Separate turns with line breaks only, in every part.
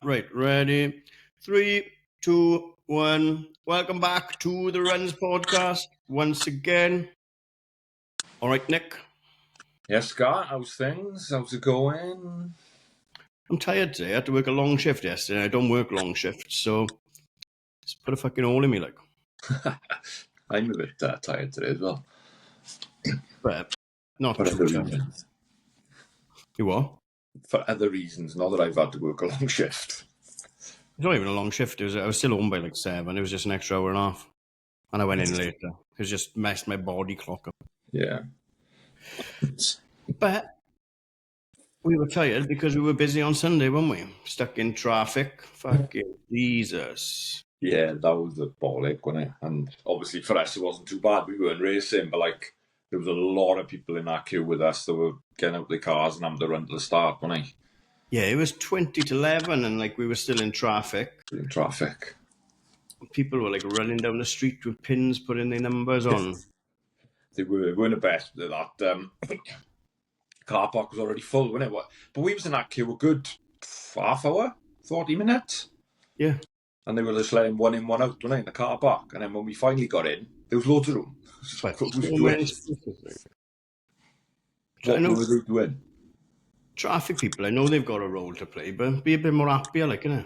Right, ready? 3, 2, 1. Welcome back to the Runs podcast once again. All right, Nick.
Yes, Scott. How's things? How's it going?
I'm tired today. I had to work a long shift yesterday. I don't work long shifts, so just put a fucking hole in me, like.
I'm a bit tired today as well.
But not
For
too
other
tired.
reasons.
You what?
For other reasons, not that I've had to work a long shift.
It's not even a long shift. I was still home by like 7. It was just an extra hour and a half. And I went in later. It just messed my body clock up.
Yeah.
But we were tired because we were busy on Sunday, weren't we? Stuck in traffic. Fucking Jesus.
Yeah, that was a bollock, wasn't it? And obviously for us, it wasn't too bad. We weren't racing, but like there was a lot of people in that queue with us that were getting out of their cars and having to run to the start, wasn't it?
Yeah, it was 20 to 11 and like we were still in traffic.
In traffic.
People were like running down the street with pins putting their numbers on.
They weren't the best at that. Car park was already full, wasn't it? But we was in that queue a good half hour, 40 minutes.
Yeah.
And they were just letting one in, one out, weren't they, in the car park. And then when we finally got in, there was loads of room.
What
were they doing?
Traffic people, I know they've got a role to play, but be a bit more happier, like, innit?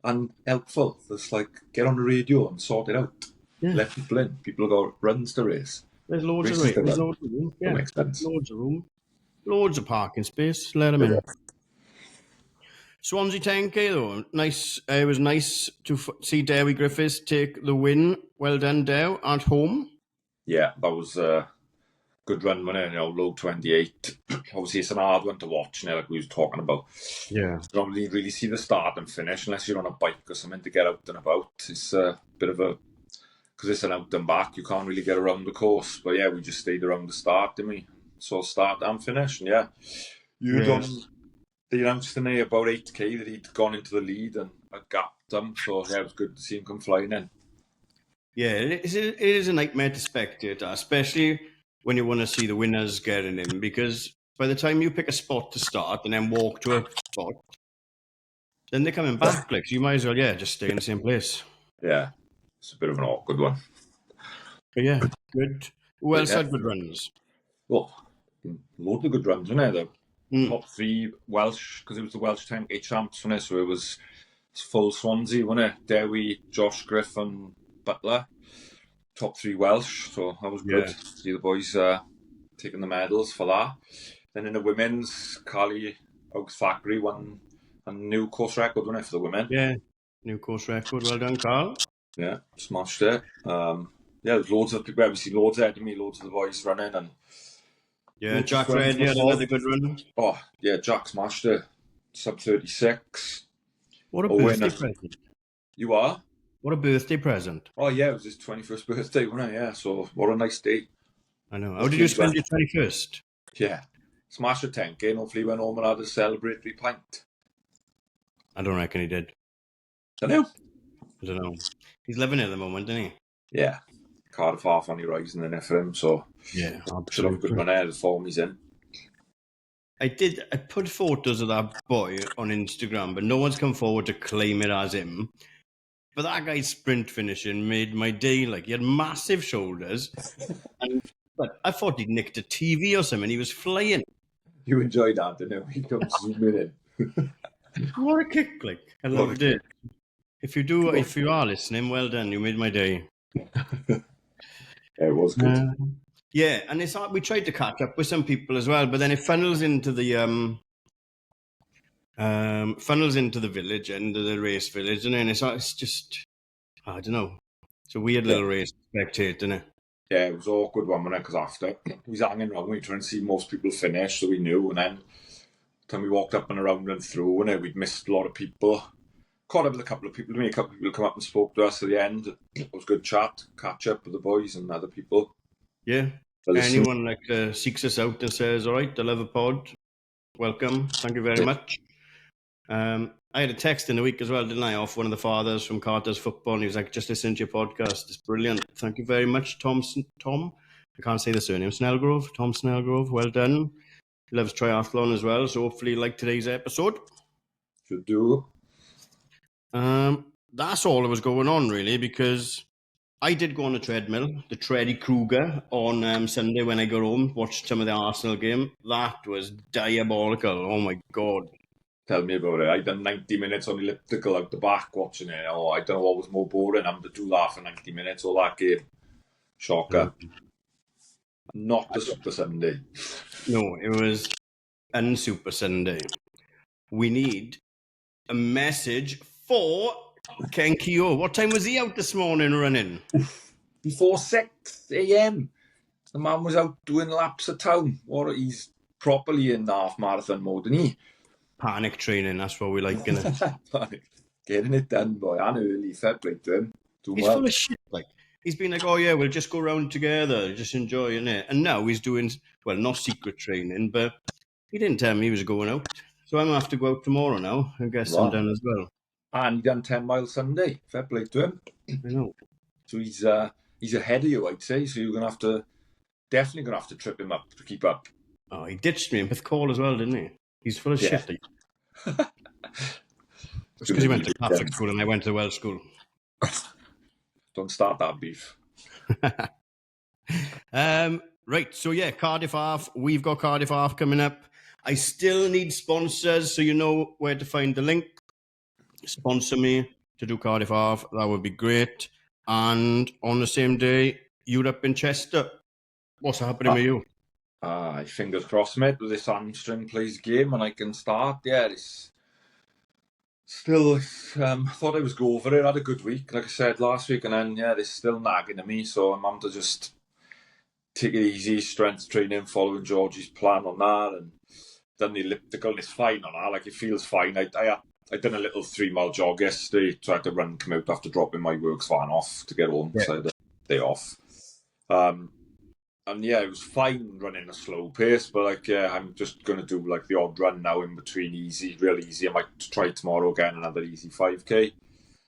And helpful. Just like, get on the radio and sort it out.
Yeah.
Let people in. People got runs to race.
There's loads of room. There's loads of room. Yeah.
That makes sense.
Loads of room. Loads of parking space. Let them in. Swansea 10K though, nice. It was nice to see Dewi Griffiths take the win. Well done, Dew, at home.
Yeah, that was a good run, wasn't it? You know, low 28. Obviously, it's an hard one to watch, you know, like we was talking about.
Yeah.
You don't really see the start and finish unless you're on a bike or something to get out and about. It's a bit of a, because it's an out and back, you can't really get around the course. But yeah, we just stayed around the start, didn't we? So start and finish, and yeah. They announced in there about 8K that he'd gone into the lead and gapped them. So yeah, it was good to see him come flying in.
Yeah, it is a nightmare to spectate, especially when you want to see the winners getting in, because by the time you pick a spot to start and then walk to a spot, then they're coming back. Like, so you might as well, just stay in the same place.
Yeah, it's a bit of an awkward one.
But yeah, good. Who else had good runs?
Well, loads of good runs, wasn't there? Top 3 Welsh, because it was the Welsh 10K champs, wasn't it? So it was full Swansea, wasn't it? Dewi, Josh Griff and Butler. Top 3 Welsh, so that was good. See the boys taking the medals for that. Then in the women's, Carly Oaks Factory won a new course record, wasn't it, for the women?
Yeah, new course record. Well done, Carl.
Yeah, smashed it. There's loads of people, obviously loads ahead of me, loads of the boys running, and
yeah, Jack Reddy had another good run.
Oh, yeah, Jack smashed it. Sub 36.
What a birthday present.
You are?
What a birthday present.
Oh, yeah, it was his 21st birthday, wasn't it? Yeah, so what a nice day.
I know. How did you spend your 21st?
Yeah. Smashed a 10K and hopefully went home and had a celebratory pint.
I don't reckon he did.
I don't
know. He's living it at the moment, isn't he?
Yeah. Cardiff half on the horizon there for him, so
yeah,
should have a good run ahead of the form he's in.
I put photos of that boy on Instagram, but no one's come forward to claim it as him. But that guy's sprint finishing made my day. Like, he had massive shoulders. But I thought he'd nicked a TV or something. He was flying.
You enjoyed that, didn't you? He comes zooming in.
What a kick, like. I loved it. If you are listening, well done. You made my day.
Yeah, it was good.
Yeah, and we tried to catch up with some people as well, but then it funnels into the village, into the race village, and then it's just, I don't know. It's a weird little race to spectate, isn't it?
Yeah, it was an awkward one, wasn't it? Because after we was hanging around, we were trying to see most people finish, so we knew, and then we walked up and around and through, and we'd missed a lot of people. Caught up with a couple of people. A couple of people come up and spoke to us at the end. It was good chat, catch up with the boys and other people.
Yeah. Anyone seeks us out and says, "All right, I love a pod. Welcome. Thank you very much." I had a text in the week as well, didn't I, off one of the fathers from Carter's Football, and he was like, "Just listen to your podcast. It's brilliant. Thank you very much, Tom. I can't say the surname. Snellgrove. Tom Snellgrove. Well done. He loves triathlon as well, so hopefully you like today's episode.
Should do.
That's all that was going on, really, because I did go on the treadmill, the Treddy Kruger, on Sunday when I got home, watched some of the Arsenal game. That was diabolical. Oh, my God.
Tell me about it. I done 90 minutes on elliptical out the back watching it. Oh, I don't know what was more boring. I'm to do that for 90 minutes all that game. Shocker. Not the Super Sunday.
No, it was un-Super Sunday. We need a message for Ken Keogh. What time was he out this morning running?
Before 6 a.m. The man was out doing laps of town. He's properly in half marathon mode, isn't he?
Panic training, that's what we like, innit?
Panic. Getting it done, boy. And early, fair play to him.
He's full of shit, like. He's been like, oh yeah, we'll just go round together, just enjoying it. And now he's doing, well, not secret training, but he didn't tell me he was going out. So I'm going to have to go out tomorrow now and get some done as well.
And he done 10 mile Sunday. Fair play to him.
I know.
So he's ahead of you, I'd say. So you're definitely going to have to trip him up to keep up.
Oh, he ditched me in Pith Call as well, didn't he? He's full of shit. It's because he went to Catholic school and I went to Welsh school.
Don't start that beef.
Right, so yeah, Cardiff Half. We've got Cardiff Half coming up. I still need sponsors, so you know where to find the link. Sponsor me to do Cardiff Half. That would be great. And on the same day, you're up in Chester. What's happening with you?
Fingers crossed, mate, with this hamstring plays game and I can start. Yeah, it's still, thought I was go over it. I had a good week, like I said last week, and then, yeah, it's still nagging at me, so I'm having to just take it easy, strength training, following Georgie's plan on that, and done the elliptical, and it's fine on that, like, it feels fine. I done a little 3-mile jog yesterday, tried to run, come out after dropping my works van off to get home, so I had a day off. And yeah, it was fine running a slow pace, but like, yeah, I'm just going to do like the odd run now in between real easy. I might try tomorrow again, another easy 5K.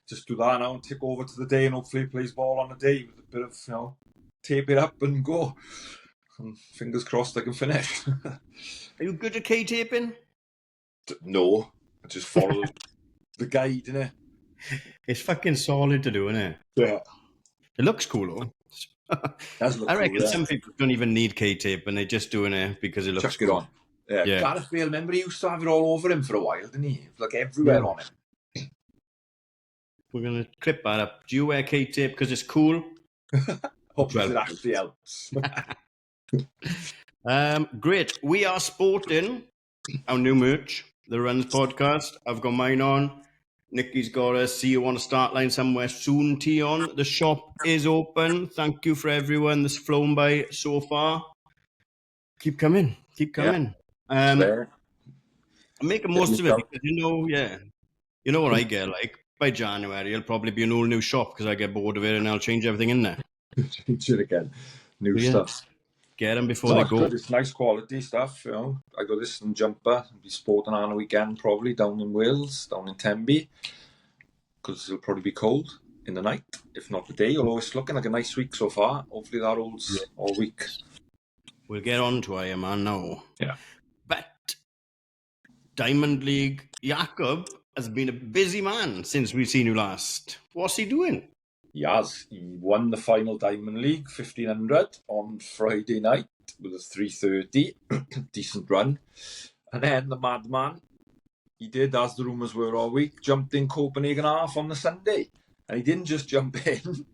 Just do that now and take over to the day and hopefully plays ball on the day with a bit of, tape it up and go. And fingers crossed I can finish.
Are you good at K-taping?
No, I just follow the guide, innit?
It's fucking solid to do, innit?
Yeah.
It looks cool, though. I reckon some people don't even need K-tape and they're just doing it because it looks
Chuck it on. Yeah. Gareth Bale, remember he used to have it all over him for a while, didn't he? It was like everywhere on him.
We're going to clip that up. Do you wear K-tape because it's cool?
Hopefully it actually helps.
Great. We are sporting our new merch, the Runs Podcast. I've got mine on. Nikki's got a see you on the start line somewhere soon tee on. The shop is open. Thank you for everyone that's flown by so far. Keep coming. I'm making most of it because you know what I get like. By January, it'll probably be an all new shop because I get bored of it and I'll change everything in there.
Change it again. New stuff.
Get them before they go.
Good. It's nice quality stuff, I got this in jumper. I'll be sporting on a weekend probably down in Wales, down in Tenby, because it'll probably be cold in the night, if not the day. Although it's looking like a nice week so far. Hopefully that holds all week.
We'll get on to Ironman now.
Yeah.
But Diamond League, Jakob has been a busy man since we've seen you last. What's he doing?
He has. He won the final Diamond League 1500 on Friday night with a 3:30, decent run. And then the madman, he did, as the rumours were all week, jumped in Copenhagen half on the Sunday. And he didn't just jump in,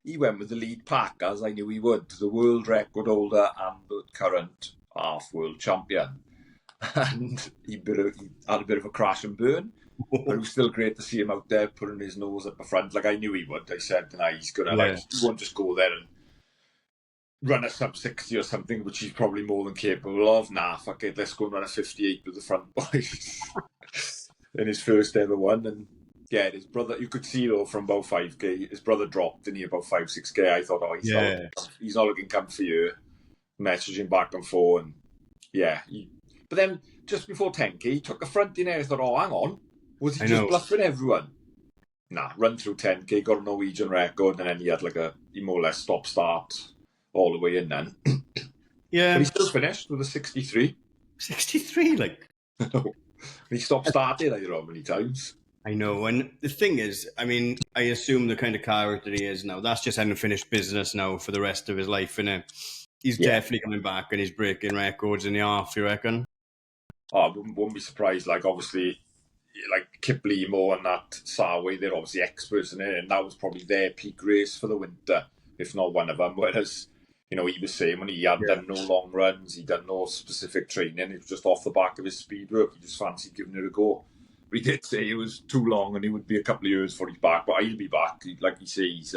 he went with the lead pack, as I knew he would, the world record holder and the current half world champion. And he had a bit of a crash and burn. But it was still great to see him out there putting his nose at the front like I knew he would. I said, he's going to he won't just go there and run a sub 60 or something, which he's probably more than capable of. Nah, fuck it, let's go and run a 58 with the front boys in his first ever one. And yeah, his brother, you could see though from about 5k, his brother dropped, didn't he, about 5-6k. I thought, he's not looking comfy here. Messaging back and forth, and but then just before 10k, he took the front in there. I thought, hang on. Was he just bluffing everyone? Nah, run through 10k, got a Norwegian record, and then he had he more or less stop-start all the way in then. Yeah. But he still finished with a 63.
63, like?
He stopped starting later on many times.
I know, and the thing is, I mean, I assume the kind of character he is now, that's just unfinished business now for the rest of his life, innit? He's definitely coming back and he's breaking records in the half, you reckon?
Oh, I wouldn't be surprised. Like, obviously, like Kip Limo and that Sarway, they're obviously experts in it, and that was probably their peak race for the winter, if not one of them. Whereas, he was saying when he had done no long runs, he'd done no specific training, it was just off the back of his speed work. He just fancied giving it a go. But he did say it was too long and it would be a couple of years before he's back, but he'll be back. Like he says,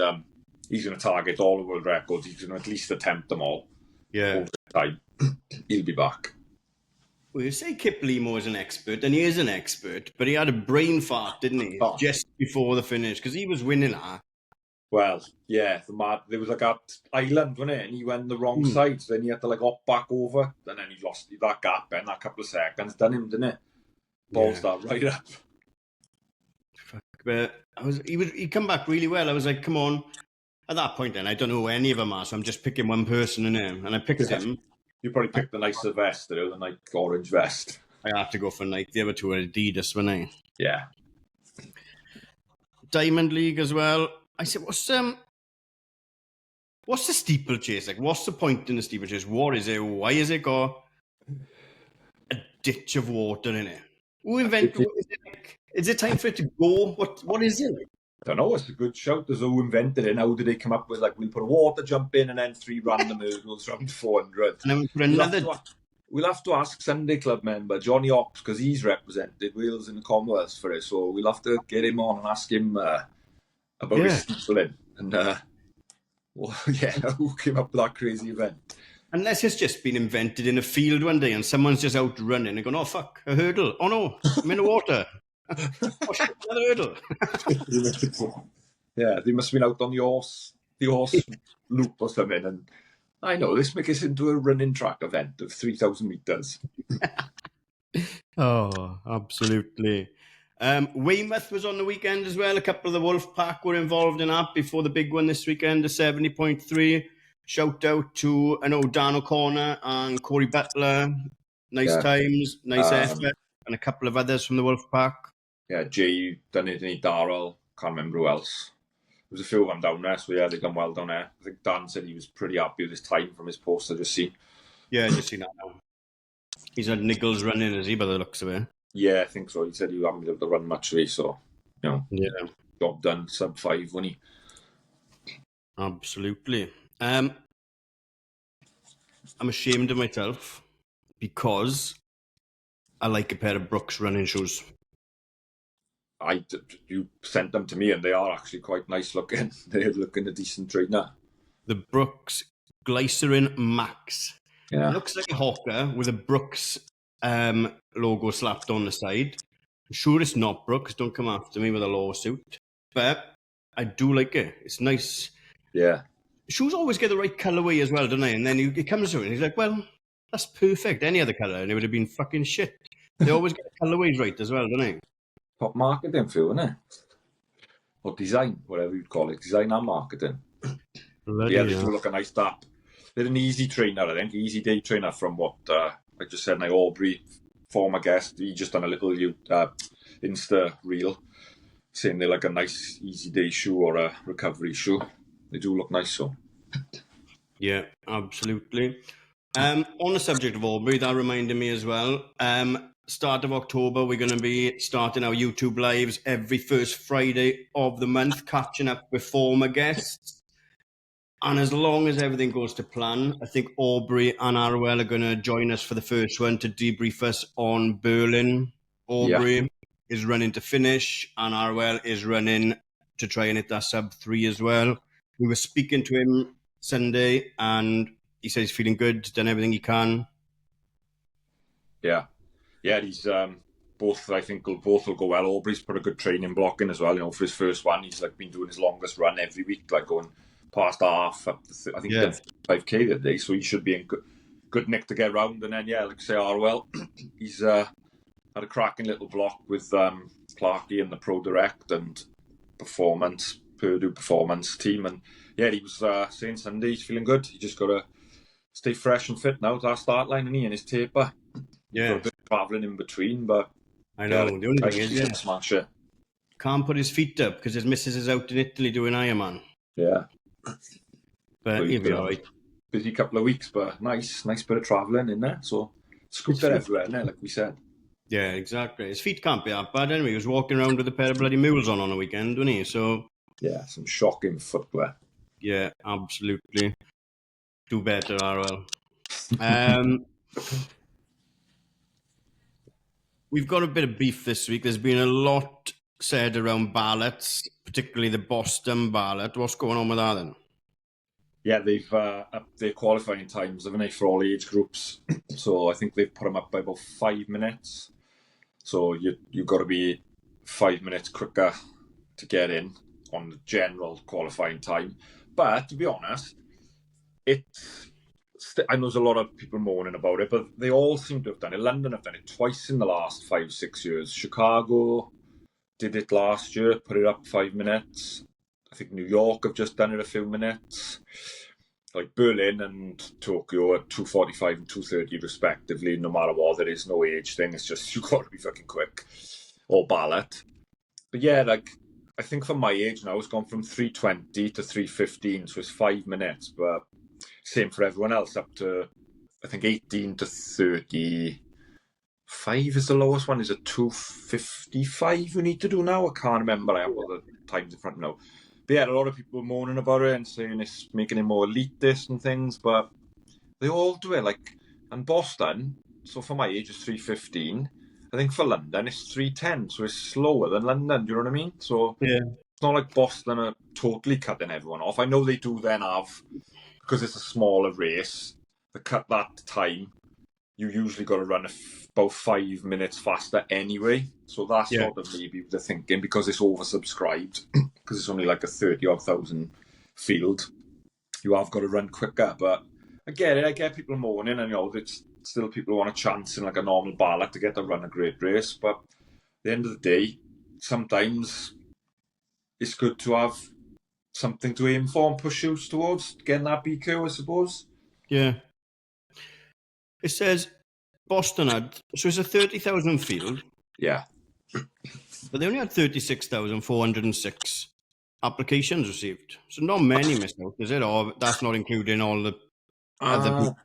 he's going to target all the world records. He's going to at least attempt them all.
Yeah.
Over time. He'll be back.
Well, you say Kip Limo is an expert, and he is an expert, but he had a brain fart, didn't he? Oh. Just before the finish, because he was winning that.
Well, yeah, there was like that island, wasn't it? And he went the wrong side, so then he had to like hop back over, and then he lost that gap in that couple of seconds. Done him, didn't it? Balls that right up.
Fuck, but he come back really well. I was like, come on. At that point, then I don't know who any of them are, so I'm just picking one person in him, and I picked him.
You probably picked the nicer vest, the Nike orange vest.
I had to go for Nike. The other two are Adidas, weren't they?
Yeah.
Diamond League as well. I said, what's the steeplechase? Like, what's the point in the steeplechase? What is it? Why has it got a ditch of water in it? Who invented it? Is it time for it to go? What is it?
I don't know, it's a good shout. There's who invented it, and how did they come up with, like, we'll put a water jump in and then 3 random hurdles around 400.
And then we put another...
We'll have to ask Sunday Club member Johnny Ox, because he's represented Wales in the Commonwealth for it, so we'll have to get him on and ask him about his steepling. And, who came up with that crazy event.
Unless it's just been invented in a field one day and someone's just out running and going, oh, fuck, a hurdle. Oh, no, I'm in the water. Oh, shit, another hurdle.
Yeah, they must have been out on the horse loop or something. And I know, let's make this into a running track event of 3,000 metres.
Oh, absolutely. Weymouth was on the weekend as well. A couple of the Wolf Pack were involved in that before the big one this weekend, the 70.3. Shout out to, Dan O'Connor and Corey Butler. Nice times, nice effort. And a couple of others from the Wolf Pack. Yeah,
Jay done it, and Darrell, can't remember who else. There was a few of them down there, so yeah, they've done well down there. I think Dan said he was pretty happy with his time from his post I just seen.
Yeah, I just seen that now. He's had niggles running, has he, by the looks of it?
Yeah, I think so. He said he hadn't been able to run much race, so, job done, sub 5, wasn't he?
Absolutely. I'm ashamed of myself because I like a pair of Brooks running shoes.
You sent them to me, and they are actually quite nice looking. They're looking a decent trainer.
The Brooks Glycerin Max.
Yeah.
It looks like a hawker with a Brooks logo slapped on the side. I'm sure it's not Brooks. Don't come after me with a lawsuit. But I do like it. It's nice.
Yeah.
Shoes always get the right colourway as well, don't they? And then he comes to it and he's like, well, that's perfect. Any other colour, and it would have been fucking shit. They always get the colourways right as well, don't they?
Top marketing for you, isn't it? Or design, whatever you'd call it. Design and marketing. They do look a nice tap. They're an easy trainer, I think. Easy day trainer from what I just said. Like Aubrey, former guest, he just done a little Insta reel saying they're like a nice easy day shoe or a recovery shoe. They do look nice, so.
Yeah, absolutely. On the subject of Aubrey, that reminded me as well. Start of October, we're going to be starting our YouTube lives every first Friday of the month, catching up with former guests. And as long as everything goes to plan, I think Aubrey and Arwell are going to join us for the first one to debrief us on Berlin. Aubrey is running to finish, and Arwell is running to try and hit that sub 3 as well. We were speaking to him Sunday, and he says he's feeling good, done everything he can.
Yeah, he's both. I think both will go well. Aubrey's put a good training block in as well. For his first one, he's like been doing his longest run every week, like going past half. Up to, I think he did 5k that day, so he should be in good nick to get round. And then like I say, Arwell, he's had a cracking little block with Clarkey and the Pro Direct and Purdue Performance team, and he was saying Sunday he's feeling good. He just got to stay fresh and fit now to our start line, and his taper. Yeah, got a bit of travelling in between, but
I know. The only thing is, yeah,
smash it.
Can't put his feet up because his missus is out in Italy doing Ironman.
Yeah.
But he'll be all right.
Busy couple of weeks, but nice bit of travelling in there. So scooter everywhere, innit, like we said.
Yeah, exactly. His feet can't be that bad anyway. He was walking around with a pair of bloody mules on the weekend, wasn't he? So
yeah, some shocking footwear.
Yeah, absolutely. Do better, RL. We've got a bit of beef this week. There's been a lot said around ballots, particularly the Boston ballot. What's going on with that then?
Yeah, they've upped their qualifying times, haven't they, for all age groups? So I think they've put them up by about 5 minutes. So you've got to be 5 minutes quicker to get in on the general qualifying time. But to be honest, I know there's a lot of people moaning about it, but they all seem to have done it. London have done it twice in the last 5-6 years. Chicago did it last year, put it up 5 minutes. I think New York have just done it a few minutes. Like Berlin and Tokyo at 2:45 and 2:30 respectively. No matter what, there is no age thing. It's just you've got to be fucking quick or ballot. But yeah, like I think for my age now, it's gone from 3:20 to 3:15, so it's 5 minutes. But same for everyone else, up to I think 18 to 35 is the lowest one. Is it 2:55 we need to do now? I can't remember. I haven't got the times in front now. But yeah, a lot of people moaning about it and saying it's making it more elitist and things, but they all do it. Like, and Boston, so for my age, it's 3:15. I think for London, it's 3:10, so it's slower than London. Do you know what I mean? So
yeah,
it's not like Boston are totally cutting everyone off. I know they do then have, because it's a smaller race, they cut that time. You usually got to run about 5 minutes faster anyway. So that's sort of maybe the thinking, because it's oversubscribed, because it's only like a 30,000 field. You have got to run quicker. But I get it. I get people moaning, and it's still people who want a chance in like a normal ballot to get to run a great race. But at the end of the day, sometimes it's good to have something to aim for and push you towards getting that BQ, I suppose.
Yeah. It says Boston had, so it's a 30,000 field.
Yeah.
But they only had 36,406 applications received. So not many missed out, is it? Or that's not including all the other...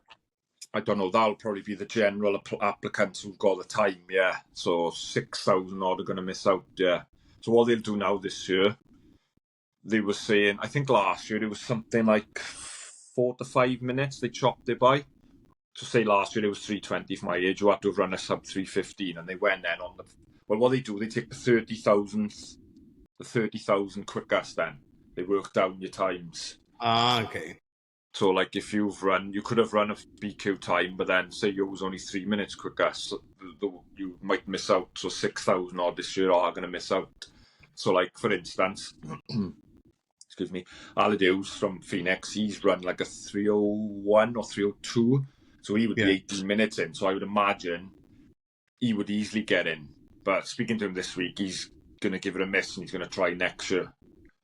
I don't know. That'll probably be the general applicants who've got the time, yeah. So 6,000 odd are going to miss out, yeah. So what they'll do now this year, they were saying, I think last year it was something like 4 to 5 minutes they chopped it by. So say last year it was 3:20 for my age, you had to have run a sub 3:15, and they went then on the... Well, what they do, they take the 30,000 quickest then. They work down your times.
Okay.
So, like, if you could have run a BQ time, but then say you was only 3 minutes quicker, so you might miss out. So 6,000 odd this year are going to miss out. So, like, for instance, excuse me, Aladeus from Phoenix, he's run like a 3:01 or 3:02. So he would be 18 minutes in. So I would imagine he would easily get in. But speaking to him this week, he's going to give it a miss and he's going to try next year.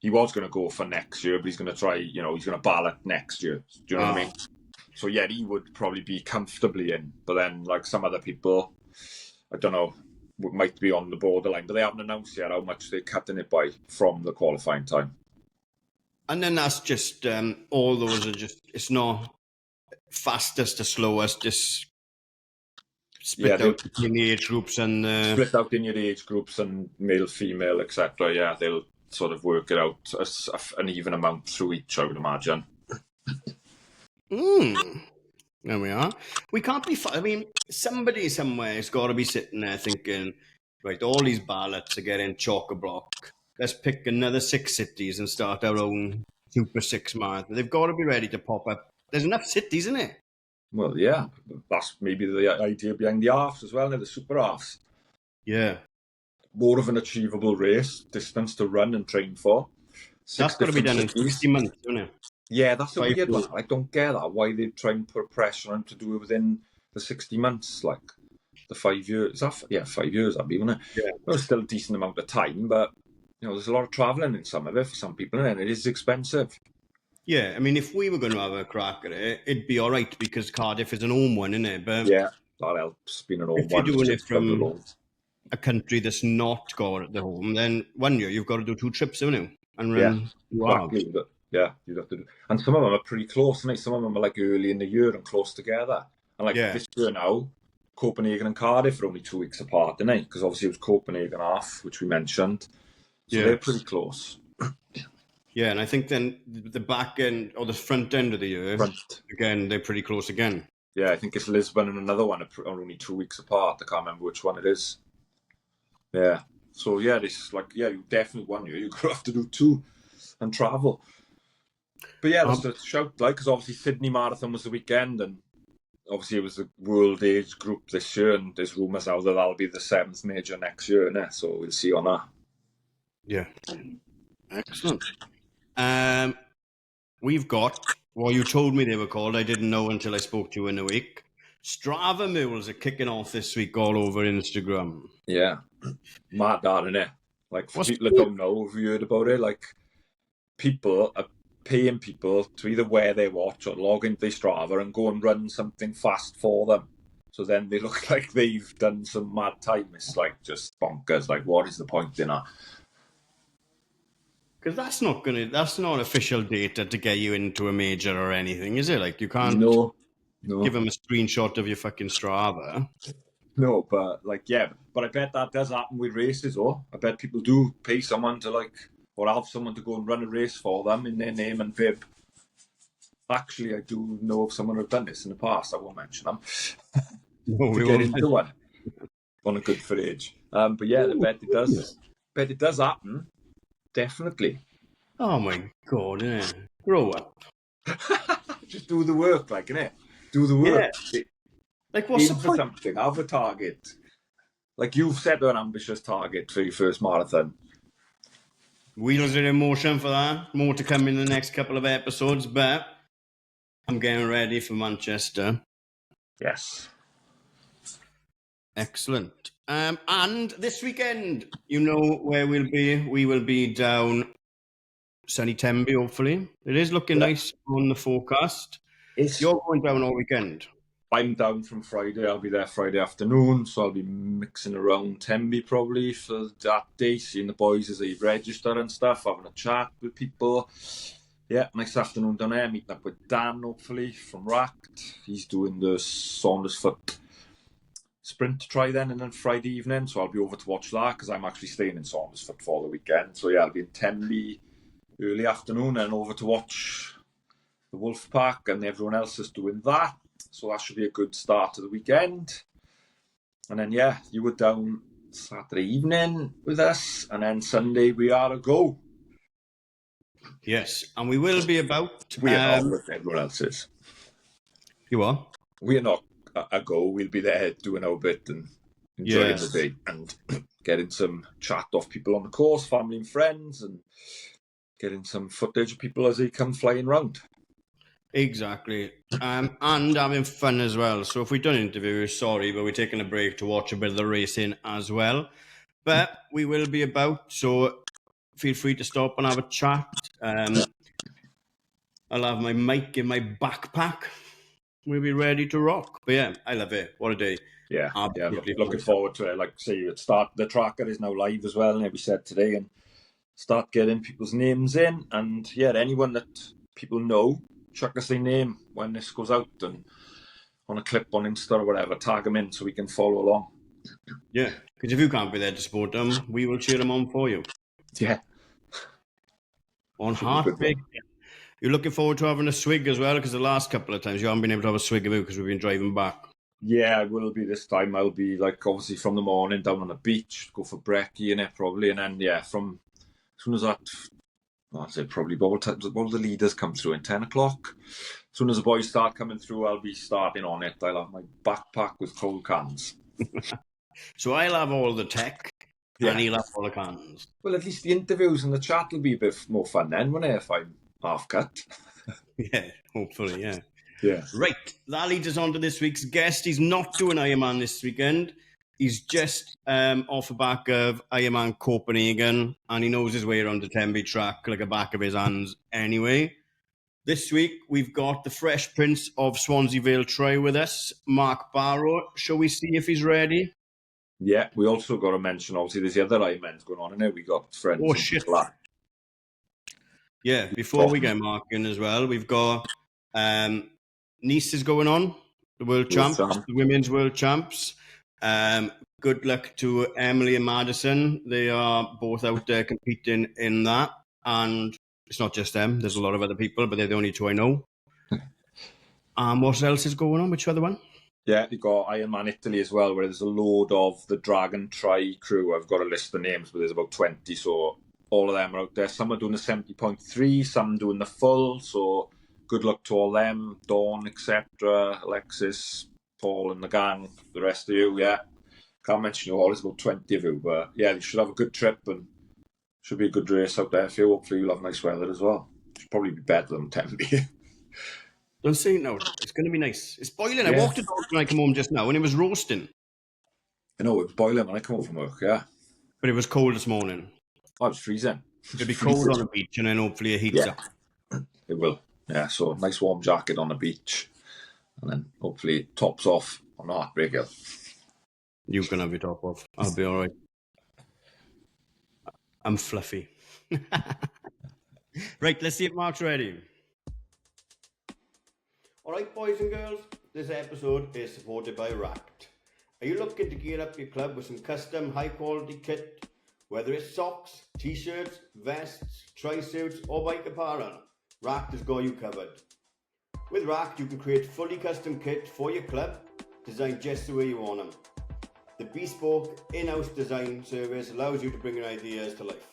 He was going to go for next year, but he's going to try, he's going to ballot next year. Do you know what I mean? So yeah, he would probably be comfortably in. But then, like some other people, I don't know, might be on the borderline. But they haven't announced yet how much they're cutting it by from the qualifying time.
And then that's just, all those are just, it's not fastest to slowest, just split out in the age groups and...
split out in your age groups and male, female, etc. Yeah, they'll sort of work it out as an even amount through each, I would imagine.
There we are. We can't be... I mean, somebody somewhere has got to be sitting there thinking, right, all these ballots are getting chock-a-block. Let's pick another 6 cities and start our own Super 6 marathon. They've got to be ready to pop up. There's enough cities, isn't it?
Well, yeah. That's maybe the idea behind the halves as well, the super halves.
Yeah.
More of an achievable race, distance to run and train for.
That's got to be done in 60 months, isn't it?
Yeah, that's a weird one. I don't get that. Why they try and put pressure on to do it within the 60 months, like the 5 years. 5 years, that'd be, wouldn't it?
Yeah.
Well, still a decent amount of time, but there's a lot of travelling in some of it for some people, and it is expensive.
Yeah, I mean, if we were going to have a crack at it, it'd be all right because Cardiff is an home one, isn't it? But
yeah, that helps being an home one.
If you're doing it from a country that's not got the home, then 1 year you've got to do 2 trips, haven't you? And run
exactly. Yeah, you'd have to do. And some of them are pretty close, and some of them are like early in the year and close together. And like this year now, Copenhagen and Cardiff are only 2 weeks apart, didn't they? Because obviously it was Copenhagen half, which we mentioned. So they're pretty close.
Yeah, and I think then the back end or the front end of the year, again, they're pretty close again.
Yeah, I think it's Lisbon and another one are only 2 weeks apart. I can't remember which one it is. Yeah. So yeah, this is like, you definitely 1 year. You're going to have to do 2 and travel. But yeah, that's a shout, like, because obviously Sydney Marathon was the weekend, and obviously it was the world age group this year, and there's rumours now that that'll be the 7th major next year, innit? So we'll see on that.
Yeah. Excellent. We've got, well, you told me they were called. I didn't know until I spoke to you in a week. Strava mules are kicking off this week all over Instagram.
Yeah. Mad that, innit? Like, for people that don't know, have you heard about it? Like, people are paying people to either wear their watch or log into their Strava and go and run something fast for them. So then they look like they've done some mad time. It's like just bonkers. Like, what is the point in that?
Because that's not official data to get you into a major or anything, is it? Like, you can't give them a screenshot of your fucking Strava.
No, but but I bet that does happen with races, or I bet people do pay someone to or have someone to go and run a race for them in their name and bib. Actually, I do know of someone who've done this in the past. I won't mention them. To get into one on a good for age. But yeah, I bet it does. Bet it does happen. Definitely.
Oh my God, yeah. Grow up.
Just do the work, innit? Do the work.
Yeah. Like, what's the point?
Something, have a target. Like, you've set an ambitious target for your first marathon.
Wheels are in motion for that. More to come in the next couple of episodes, but I'm getting ready for Manchester.
Yes.
Excellent. And this weekend, you know where we'll be. We will be down sunny Tenby, hopefully. It is looking nice on the forecast. You're going down all weekend.
I'm down from Friday. I'll be there Friday afternoon, so I'll be mixing around Tenby probably for that day, seeing the boys as they register and stuff, having a chat with people. Yeah, nice afternoon down there, meeting up with Dan, hopefully, from Racked. He's doing the Saundersfoot sprint try then, and then Friday evening, so I'll be over to watch that, because I'm actually staying in Saundersfoot for the weekend. So yeah, I'll be in Tenby early afternoon and over to watch the Wolf Pack, and everyone else is doing that. So that should be a good start to the weekend. And then, yeah, you were down Saturday evening with us, and then Sunday we are a go.
Yes, and we will be about...
We are not with everyone else is.
You are?
We are not a go. We'll be there doing our bit and enjoying the day and getting some chat off people on the course, family and friends, and getting some footage of people as they come flying round.
Exactly. And having fun as well. So if we've done interviews, sorry, but we're taking a break to watch a bit of the racing as well. But we will be about, so feel free to stop and have a chat. I'll have my mic in my backpack. We'll be ready to rock. But yeah, I love it. What a day.
Yeah, looking forward to it. Like, say, the tracker is now live as well, and we said today, and start getting people's names in. And yeah, anyone that people know, chuck us their name when this goes out, and on a clip on Insta or whatever, tag them in so we can follow along.
Yeah, because if you can't be there to support them, we will cheer them on for you.
Yeah.
On Heartbreak. You're looking forward to having a swig as well, because the last couple of times you haven't been able to have a swig of it because we've been driving back. Yeah,
I will be this time. I'll be obviously from the morning down on the beach, go for brekkie in it probably, and then from as soon as that, I'd say probably all the leaders come through in 10 o'clock. As soon as the boys start coming through, I'll be starting on it. I'll have my backpack with cold cans.
So I'll have all the tech, and he'll have all the cans.
Well, at least the interviews and the chat will be a bit more fun then, won't it, if I'm half cut?
Yeah, hopefully, yeah.
Yeah.
Right, that leads us on to this week's guest. He's not doing Ironman this weekend. He's just off the back of Ironman Copenhagen, and he knows his way around the Tenby track like the back of his hands anyway. This week, we've got the Fresh Prince of Swansea Vale Tri with us, Marc Barrow. Shall we see if he's ready?
Yeah, we also got to mention, obviously, there's the other Ironmans going on, and we got friends.
Oh, shit. Yeah, before we get Mark in as well, we've got Nice is going on, the World Champs, the Women's World Champs. Good luck to Emily and Madison. They are both out there competing in that. And it's not just them. There's a lot of other people, but they're the only two I know. What else is going on? Which other one?
Yeah, you got Ironman Italy as well, where there's a load of the Dragon Tri crew. I've got a list of names, but there's about 20, so all of them are out there. Some are doing the 70.3, some doing the full, so good luck to all them, Dawn, etc., Alexis, Paul and the gang, the rest of you, yeah. Can't mention you all, there's about 20 of you, but yeah, you should have a good trip and should be a good race out there for you. Hopefully you'll have nice weather as well. Should probably be better than Tempe.
Don't say no. It's going to be nice. It's boiling. Yeah. I walked the dog when I came home just now and it was roasting.
I know, it was boiling when I come home from work, yeah.
But it was cold this morning.
Oh, it was freezing.
It'll be cold on the beach and then hopefully it heats up.
It will. Yeah, so nice warm jacket on the beach. And then hopefully it tops off on the Heartbreak Hill.
You can have your top off. I'll be all right. I'm fluffy. Right, let's see if Mark's ready. All right, boys and girls, this episode is supported by Racked. Are you looking to gear up your club with some custom high-quality kit? Whether it's socks, t-shirts, vests, tri-suits, or bike apparel, Racked has got you covered. With Racked, you can create fully custom kit for your club, designed just the way you want them. The bespoke in-house design service allows you to bring your ideas to life.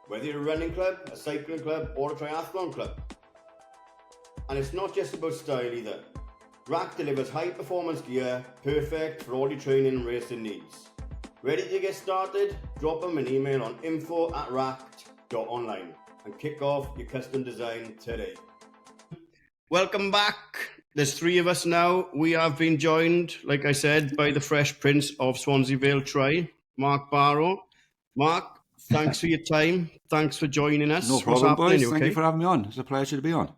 Whether you're a running club, a cycling club, or a triathlon club. And it's not just about style either. Racked delivers high-performance gear, perfect for all your training and racing needs. Ready to get started? Drop them an email on info@racked.online and kick off your custom design today. Welcome back. There's 3 of us now. We have been joined, like I said, by the Fresh Prince of Swansea Vale Tri, Marc Barrow. Mark, thanks for your time. Thanks for joining us.
No problem, boys. Thank you for having me on. It's a pleasure to be on.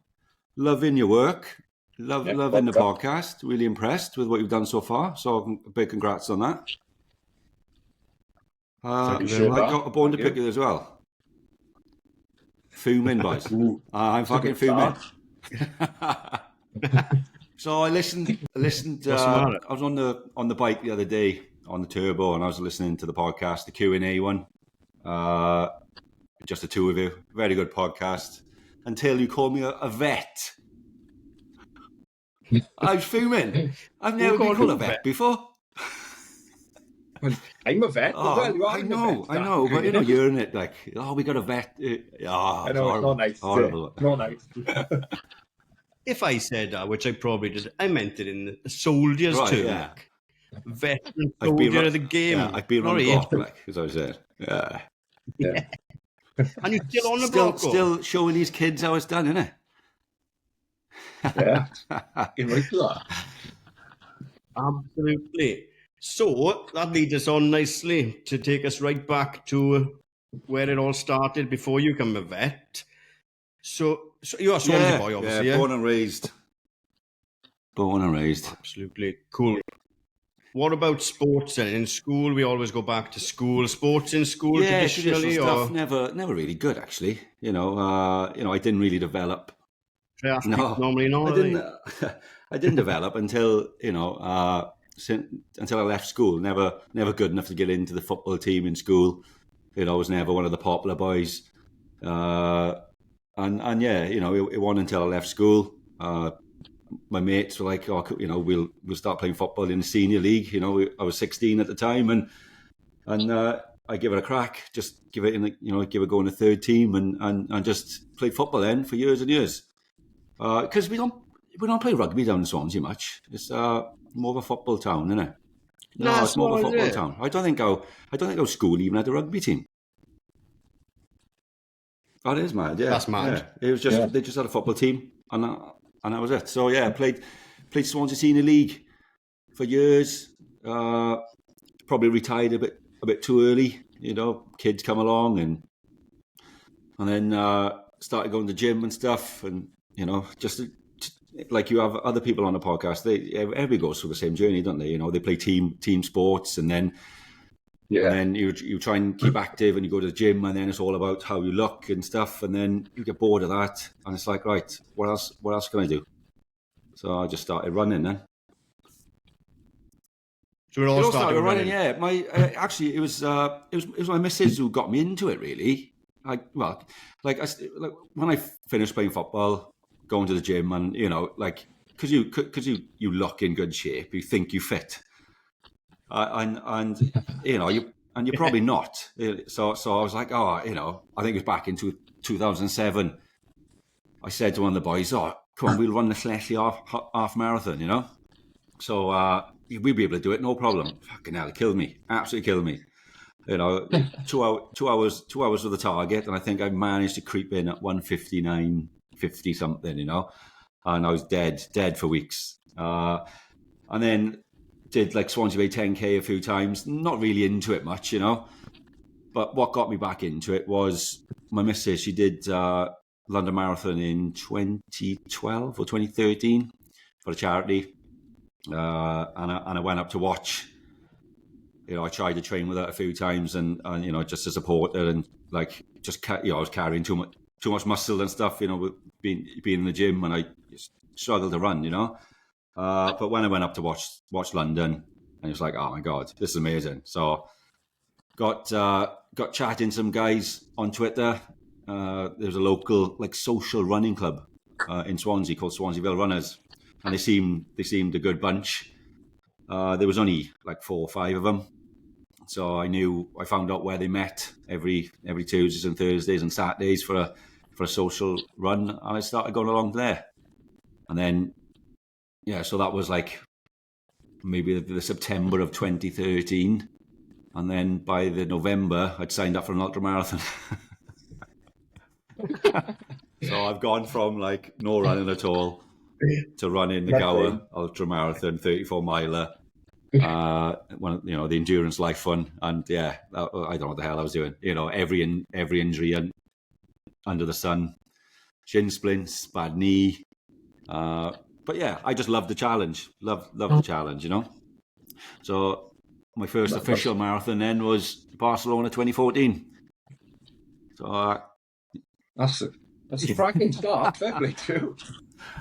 Loving your work. Loving the podcast. Really impressed with what you've done so far. So big congrats on that. I got a bone to pick you as well. Fuming, boys. I'm fucking fuming. So I listened. I was on the bike the other day on the turbo, and I was listening to the podcast, the Q&A one. Just the 2 of you. Very good podcast. Until you called me a vet. I was fuming. I've never been called a vet before.
Well, I'm a vet.
I know, but you're in it like, we got a vet.
I know, it's not nice.
Horrible.
Not nice.
If I said that, which I probably did, I meant it in the soldiers term.
Yeah.
Veteran soldier of the game.
Yeah, I've been on the block, as I said. Yeah.
And you're still on the block.
Still showing these kids how it's done, isn't it?
Yeah. In right to that.
Absolutely. So that leads us on nicely to take us right back to where it all started before you became a vet. So you're a Swansea boy, obviously.
Yeah, born and raised.
Absolutely. Cool. What about sports then? In school, we always go back to school. Sports in school traditionally?
Stuff, never really good, actually. I didn't really develop.
Normally not.
I didn't develop until I left school. Never good enough to get into the football team in school. I was never one of the popular boys. It wasn't until I left school. My mates were like, we'll start playing football in the senior league. I was 16 at the time, and I give it a crack. Just give it a go in the third team, and just play football then for years and years. Because we don't play rugby down in Swansea much. It's more of a football town, isn't it? No, it's more of a football town. I don't think our school even had a rugby team. That is mad. Yeah,
that's mad.
Yeah. It was just they just had a football team, and that was it. So yeah, I played Swansea Senior League for years. Probably retired a bit too early. Kids come along, and then started going to the gym and stuff, and just like you have other people on the podcast. Everybody goes through the same journey, don't they? They play team sports, and then And then you try and keep active, and you go to the gym, and then it's all about how you look and stuff. And then you get bored of that, and it's like, right, what else can I do? So I just started running then.
So it all started running.
Yeah. Actually, it was my missus who got me into it. Really, when I finished playing football, going to the gym, and because you look in good shape, you think you fit, and you're probably not. So I was like, I think it was back in 2007. I said to one of the boys, "Oh, come on, we'll run the Schleswig half marathon," So we'll be able to do it, no problem. Fucking hell, it killed me. Absolutely killed me. 2 hours was the target, and I think I managed to creep in at 1:59:50 something, and I was dead for weeks. And then did like Swansea Vale 10K a few times. Not really into it much, But what got me back into it was my missus. She did London Marathon in 2012 or 2013 for a charity. And I went up to watch. I tried to train with her a few times, and just to support her, and I was carrying too much muscle and stuff, with being in the gym, and I struggled to run, But when I went up to watch London, and it was like, oh my god, this is amazing. So got chatting to some guys on Twitter. There was a local social running club in Swansea called Swansea Vale Runners. And they seemed a good bunch. There was only like 4 or 5 of them, so I found out where they met every Tuesdays and Thursdays and Saturdays for a social run, and I started going along there. And then so that was like maybe the September of 2013, and then by the November I'd signed up for an ultra marathon. So I've gone from like no running at all to running the Gower ultra marathon 34 miler, the endurance life one, and I don't know what the hell I was doing. Every injury under the sun, shin splints, bad knee, but I just loved the challenge. Love the challenge, So my first official marathon then was Barcelona 2014. So
that's a cracking start. Fair play too.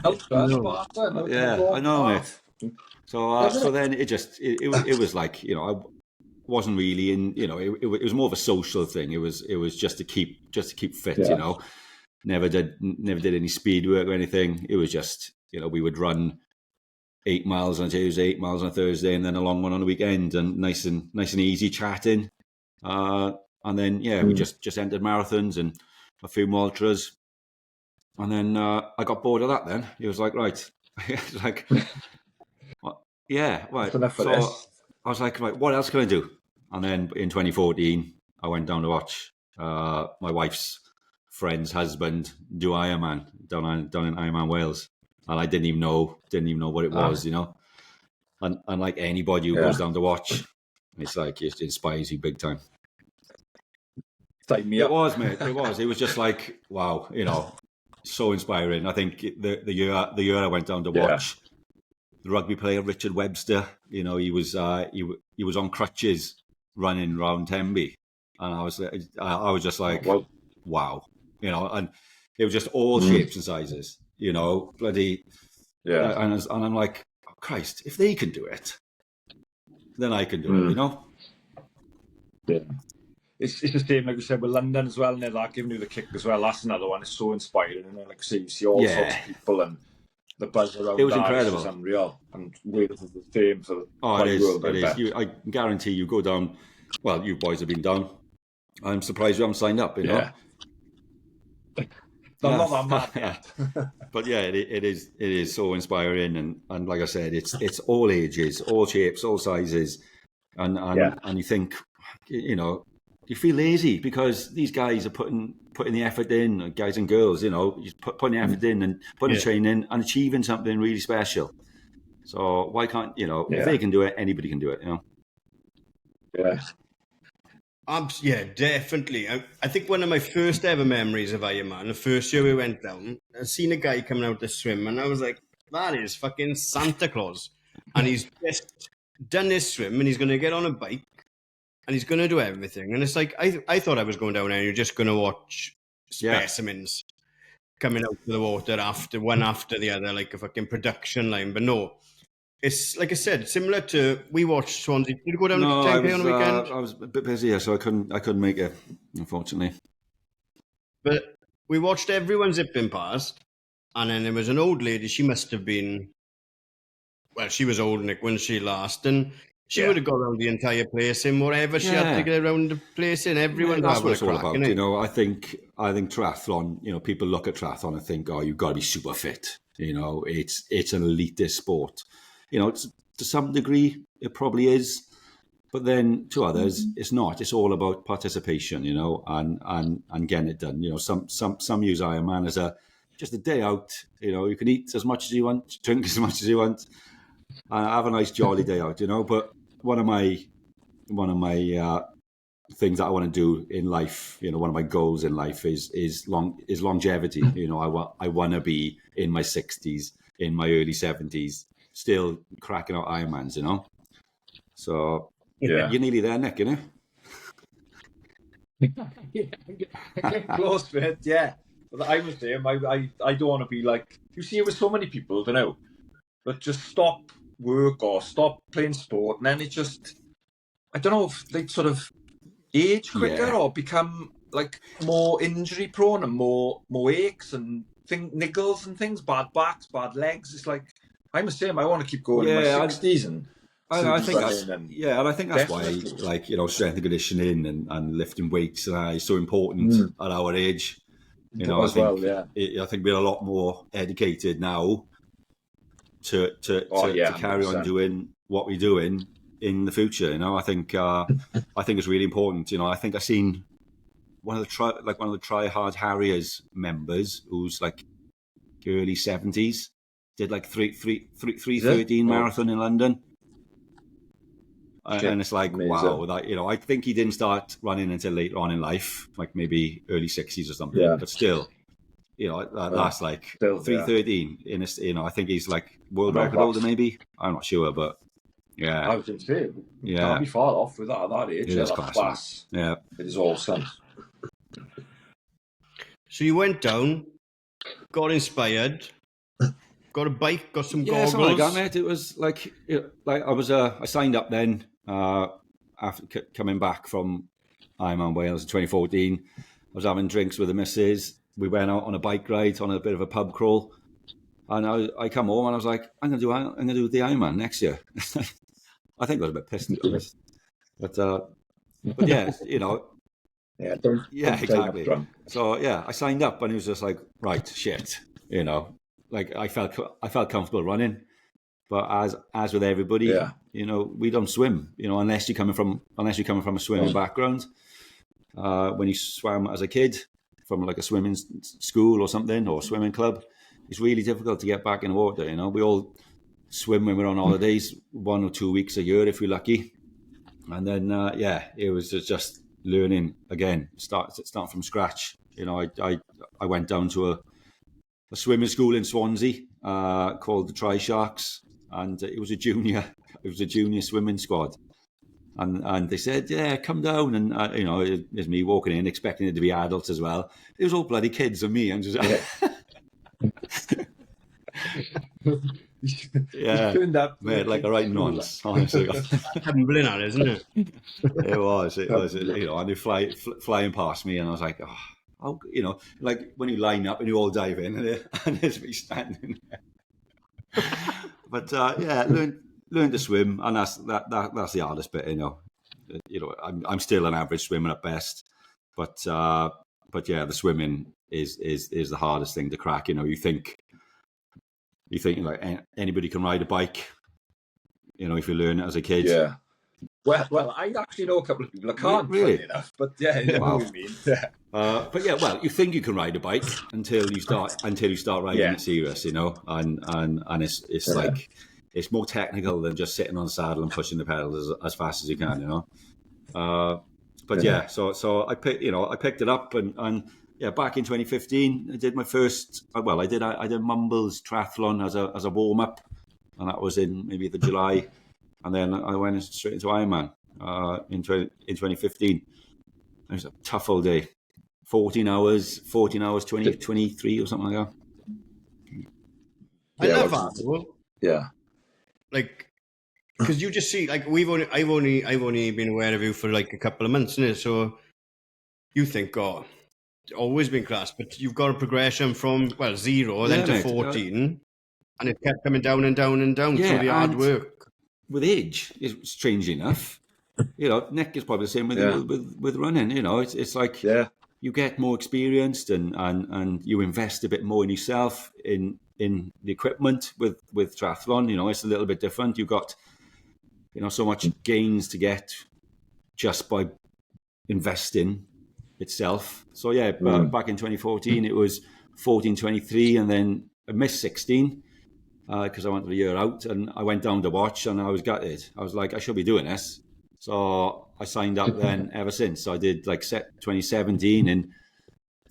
I know, mate. So then it was like, I wasn't really in, it was more of a social thing. It was just to keep fit, Never did any speed work or anything. It was just, we would run 8 miles on a Tuesday, 8 miles on a Thursday, and then a long one on a weekend, and nice and easy chatting. And then we just entered marathons and a few ultras. And then I got bored of that. Then it was like, right, it's like, right. So I was like, right, what else can I do? And then in 2014, I went down to watch my wife's friend's husband do Ironman down in Ironman Wales, and I didn't even know what it was, And like anybody who goes down to watch, it's like it inspires you big time. It was, mate. It was. It was just like, wow, so inspiring. I think the year I went down to watch the rugby player Richard Webster, he was on crutches running round Tenby, and I was just like, wow, and it was just all shapes and sizes, bloody and I'm like, oh, Christ, if they can do it, then I can do it,
Yeah. It's the same, like we said, with London as well, and they're like giving you the kick as well. That's another one. It's so inspiring, and like I say, you see all sorts of people and the buzz around.
It was incredible.
It's unreal, and Wales is the same for the
world.
It is.
I guarantee you go down. Well, you boys have been down. I'm surprised you haven't signed up.
Yeah. I'm not that mad yet.
But it is so inspiring, and like I said, it's all ages, all shapes, all sizes, and you think, you feel lazy because these guys are putting the effort in, guys and girls, putting the effort in and putting the training in and achieving something really special. So why can't, if they can do it, anybody can do it,
Yeah, definitely. I think one of my first ever memories of Ironman, the first year we went down, I seen a guy coming out to swim, and I was like, that is fucking Santa Claus. And he's just done this swim, and he's going to get on a bike, and he's going to do everything. And it's like, I thought I was going down there and you're just going to watch specimens coming out of the water one after the other, like a fucking production line. But no, it's like I said, similar to, we watched Swansea. Did you go down to 10K on the weekend?
I was a bit busy, so I couldn't make it, unfortunately.
But we watched everyone zipping past, and then there was an old lady. She must have been, well, she was old, Nick, when she last, and she would have got around the entire place in whatever she had to get around the place in. Everyone
that's what it's all
crack,
about. You know, I think triathlon. You know, people look at triathlon and think, oh, you've got to be super fit. You know, it's an elitist sport. You know, to some degree, it probably is. But then to others, it's not. It's all about participation, you know, and getting it done. You know, some use Ironman as just a day out. You know, you can eat as much as you want, drink as much as you want, and have a nice jolly day out. You know, but one of my things that I want to do in life, you know, one of my goals in life is longevity. You know, I want to be in my 60s, in my early 70s, still cracking out Ironmans. You know, so. Yeah, you're nearly there, Nick, you know?
Get close to it, yeah. But I was there. I don't want to be like, you see it with so many people, don't know, but just stop work or stop playing sport, and then it just, I don't know if they sort of age quicker or become like more injury prone and more aches and niggles and things, bad backs, bad legs. It's like, I'm the same. I want to keep going in my 60s and.
I think that's why, like, you know, strength and conditioning and lifting weights is so important at our age. You know, I think we're a lot more educated now to carry on doing what we're doing in the future. You know, I think it's really important. You know, I think I've seen one of the Try Hard Harriers members who's like early 70s did like 3:13 marathon in London. And it's like, wow, that, you know, I think he didn't start running until later on in life, like maybe early 60s or something. Yeah. But still, you know, that's like 3:13 in a, you know, I think he's like world record holder maybe. I'm not sure, but yeah.
I was going to say, can't be far off with that at that age. That's class.
Yeah.
It is awesome.
So you went down, got inspired, got a bike, got some goggles.
Something like that, mate. It was like I signed up then after coming back from Ironman Wales in 2014. I was having drinks with the missus. We went out on a bike ride on a bit of a pub crawl, and I come home and I was like, I'm gonna do the Ironman next year. I think I was a bit pissed to be honest, but yeah, you know.
Yeah,
exactly. So yeah, I signed up and it was just like, right, shit, you know. Like I felt comfortable running, but as with everybody, you know, we don't swim, you know, unless you're coming from a swimming background. When you swam as a kid from like a swimming school or something or swimming club, it's really difficult to get back in the water. You know, we all swim when we're on holidays, 1 or 2 weeks a year if we're lucky, and then it was just learning again, start from scratch. You know, I went down to a swimming school in Swansea called the Tri Sharks, and it was a junior swimming squad, and they said, yeah, come down, and you know, there's me walking in expecting it to be adults as well. It was all bloody kids and me, and just made like a right nonce, honestly.
Humbling that, isn't it?
It was, you know, and they flying past me, and I was like, oh, you know, like when you line up and you all dive in, and there's me standing there. But learn to swim, and that's the hardest bit, you know. You know, I'm still an average swimmer at best, but yeah, the swimming is the hardest thing to crack. You know, you think like anybody can ride a bike, you know, if you learn it as a kid.
Yeah. Well, I actually know a couple of people that can't, really enough, but yeah, you know what I mean. Yeah.
But yeah, well, you think you can ride a bike until you start riding it serious, you know, and it's like it's more technical than just sitting on the saddle and pushing the pedals as fast as you can, you know. But yeah, so I picked it up and yeah, back in 2015, I did my first. Well, I did Mumbles triathlon as a warm up, and that was in maybe the July, and then I went straight into Ironman. in 2015. It was a tough old day. 14 hours, 23 or something like that.
I love that.
Yeah.
Like, because you just see, like, I've only been aware of you for like a couple of months, innit? So you think, oh, it's always been class, but you've got a progression from 0 then to 14, and it kept coming down and down and down through the hard work.
With age, it's strange enough. Nick is probably the same with running. It's like you get more experienced and you invest a bit more in yourself in the equipment with triathlon. It's a little bit different. You've got so much gains to get just by investing itself. So back in 2014 it was 14:23, and then I missed 16 because I wanted a year out, and I went down to watch and I was gutted. I was like, I should be doing this. So I signed up then ever since. So I did like 2017 in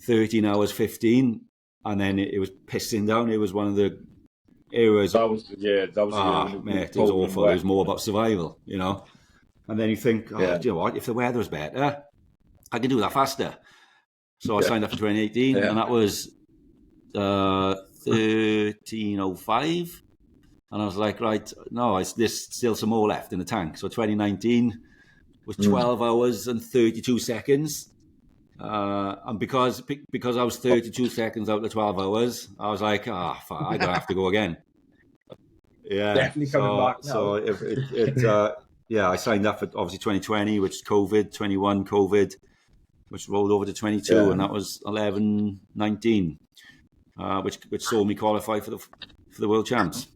13 hours 15, and then it was pissing down. It was one of the eras.
That was mate,
it was awful. It was more about survival, And then you think, do you know what? If the weather was better, I can do that faster. So I signed up for 2018, and that was 13:05. And I was like, right, no, there's still some more left in the tank. So 2019 was 12 hours and 32 seconds. And because I was 32 seconds out of 12 hours, I was like, I'm going to have to go again. Yeah.
Definitely coming back now.
So I signed up for obviously 2020, which is COVID, 21 COVID, which rolled over to 22, and that was 11:19, which saw me qualify for the World Champs.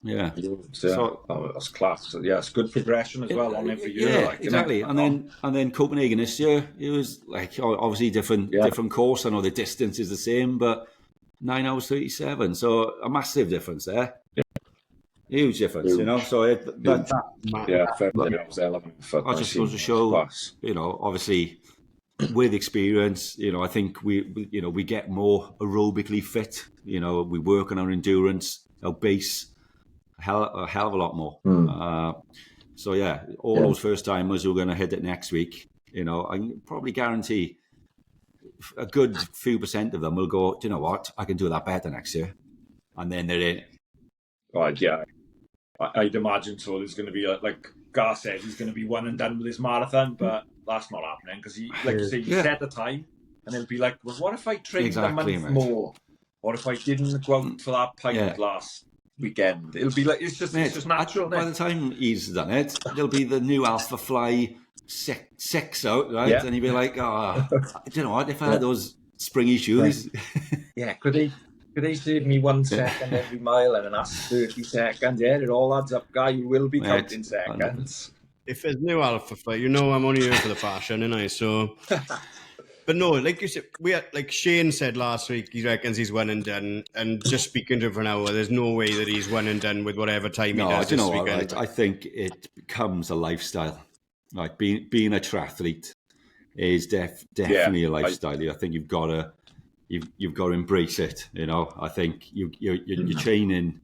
Yeah.
So that's class. So, it's good progression as well on every year.
Yeah, exactly. And then Copenhagen this year, it was like obviously different course. I know the distance is the same, but 9 hours 37. So a massive difference there. Yeah. Huge difference, So I just goes to show, obviously with experience, I think we get more aerobically fit. We work on our endurance, our base. A hell of a lot more. Those first timers who are going to hit it next week, I can probably guarantee a good few % of them will go, do you know what, I can do that better next year, and then they're in.
Right, yeah, I'd imagine so. There's going to be like Gar said, he's going to be one and done with his marathon, but that's not happening because he, like you say, you set the time, and it'll be like, well, what if I trained a month more, or if I didn't go out for that pint last weekend? It'll be like it's just natural.
By the time he's done it, there'll be the new Alpha Fly 6 out, right? Yeah. And he'll be like, do you know what? If I had those springy shoes,
could they save me 1 second every mile, and then that's 30 seconds? Yeah, it all adds up, guy. You will be counting seconds.
If there's new Alpha Fly, I'm only here for the fashion, and so. But no, like you said, like Shane said last week, he reckons he's one and done. And just speaking to him for an hour, there's no way that he's one and done with whatever time he does this weekend.
Right? I think it becomes a lifestyle. Like being a triathlete is definitely a lifestyle. I think you've got to embrace it. I think you're training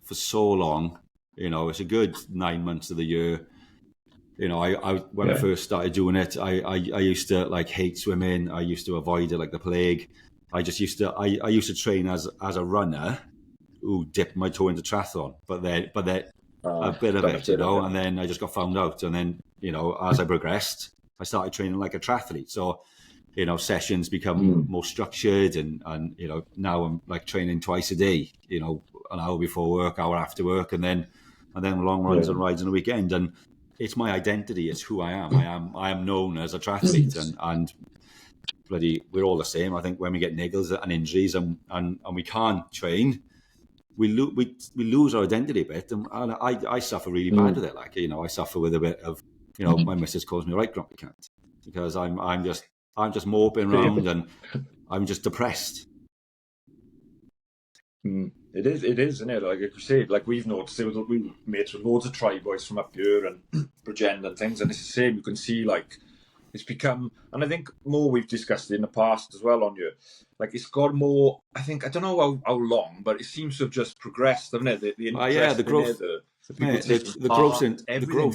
for so long. It's a good 9 months of the year. When I first started doing it, I used to hate swimming. I used to avoid it like the plague. I used to train as a runner who dipped my toe into triathlon, but then a bit of it, and then I just got found out. And then, as I progressed, I started training like a triathlete. So, sessions become more structured, and now I'm like training twice a day, an hour before work, hour after work, and then long runs and rides on the weekend. And it's my identity. It's who I am. I am known as a triathlete, and bloody, we're all the same. I think when we get niggles and injuries and we can't train, we lose our identity a bit, and I suffer really bad with it. Like, I suffer with a bit of, my missus calls me right grumpy cunt because I'm just moping around and I'm just depressed.
It is, isn't it? Like you say, like we've noticed, we mates with loads of tri boys from up here and Bridgend and things, and it's the same. You can see like it's become, and I think more we've discussed it in the past as well on you. Like it's got more. I don't know how long, but it seems to have just progressed, hasn't it? The interest,
the growth. Mate, the growth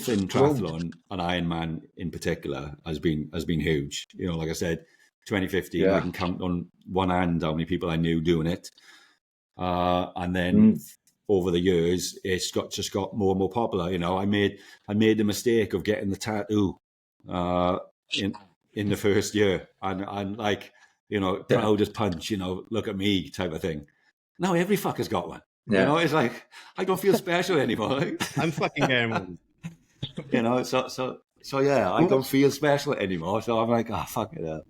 in triathlon and Ironman in particular has been huge. You know, like I said, 2015, I can count on one hand how many people I knew doing it, and then over the years, it's just got more and more popular. You know, I made the mistake of getting the tattoo in the first year, and like, you know, proud as punch. You know, look at me type of thing. Now every fucker's got one. Yeah. You know, it's like, I don't feel special anymore.
I'm fucking getting one.
You know, so yeah, I don't feel special anymore. So I'm like, fuck it up.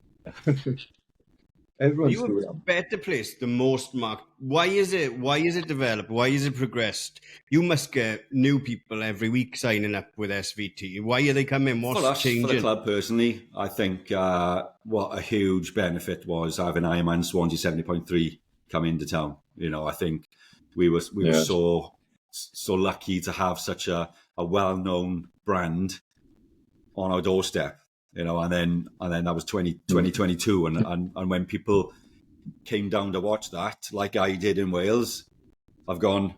Everyone's
doing a better place the most, Mark. Why is it developed? Why is it progressed? You must get new people every week signing up with SVT. Why are they coming? What's changing?
For the club personally, I think what a huge benefit was having Ironman Swansea 70.3 come into town. You know, I think we were so lucky to have such a well-known brand on our doorstep, you know, and then that was 2022, and when people came down to watch that, like I did in Wales, I've gone,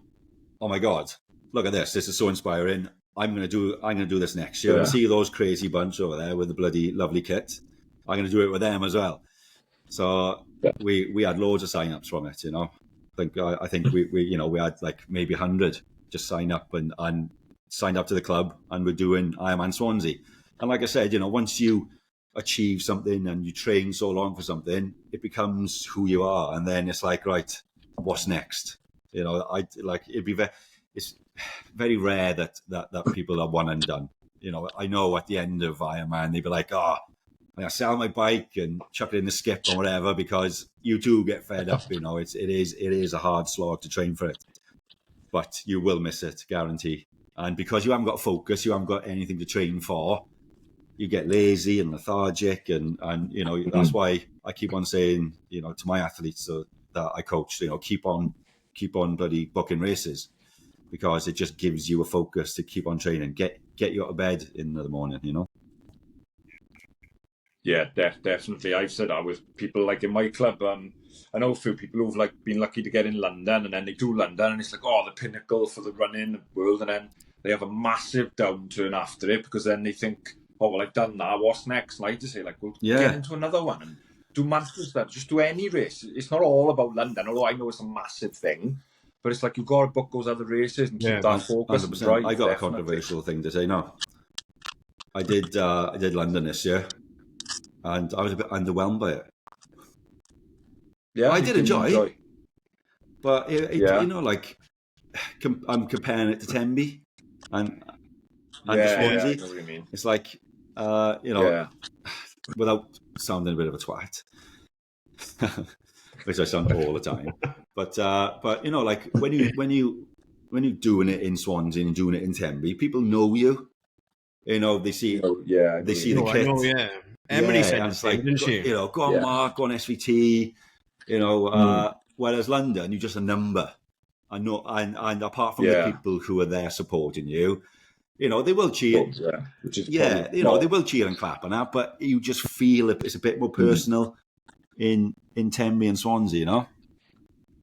oh my God, look at this is so inspiring. I'm gonna do this next year. And see those crazy bunch over there with the bloody lovely kit. I'm gonna do it with them as well. So we had loads of sign-ups from it, you know. I think we had like maybe 100 just sign up and signed up to the club, and we're doing Ironman Swansea. And like I said, you know, once you achieve something and you train so long for something, it becomes who you are, and then it's like, right, what's next? You know, it's very rare that people are one and done. You know, I know at the end of Ironman they'd be like, I sell my bike and chuck it in the skip or whatever, because you too get fed up. You know, it is a hard slog to train for it, but you will miss it, guarantee. And because you haven't got focus, you haven't got anything to train for, you get lazy and lethargic, and you know, that's why I keep on saying, you know, to my athletes that I coach, you know, keep on bloody booking races, because it just gives you a focus to keep on training, get you out of bed in the morning, you know.
Yeah, definitely. I've said that with people like in my club. I know a few people who've like been lucky to get in London, and then they do London, and it's like, the pinnacle for the running world, and then they have a massive downturn after it, because then they think, well, I've done that, what's next? And I just say, like, well, get into another one and do Manchester, just do any race. It's not all about London, although I know it's a massive thing, but it's like, you've got to book those other races and keep that focus.
100%. I got a controversial thing to say now. I did London this year, and I was a bit underwhelmed by it. Yeah, I did enjoy. But you know, like, I'm comparing it to Tenby and Swansea.
I know what you mean.
It's like, you know, without sounding a bit of a twat, which I sound all the time. But you know, like, when you're doing it in Swansea and doing it in Tenby, people know you. You know, they see the kit.
I know, Emily said it's like, didn't she?
You know, go on, Mark, go on SVT. You know, whereas London, you're just a number. I know, and apart from the people who are there supporting you, you know, they will cheer. You know, they will cheer and clap and that, but you just feel it's a bit more personal in Tenby and Swansea, you know.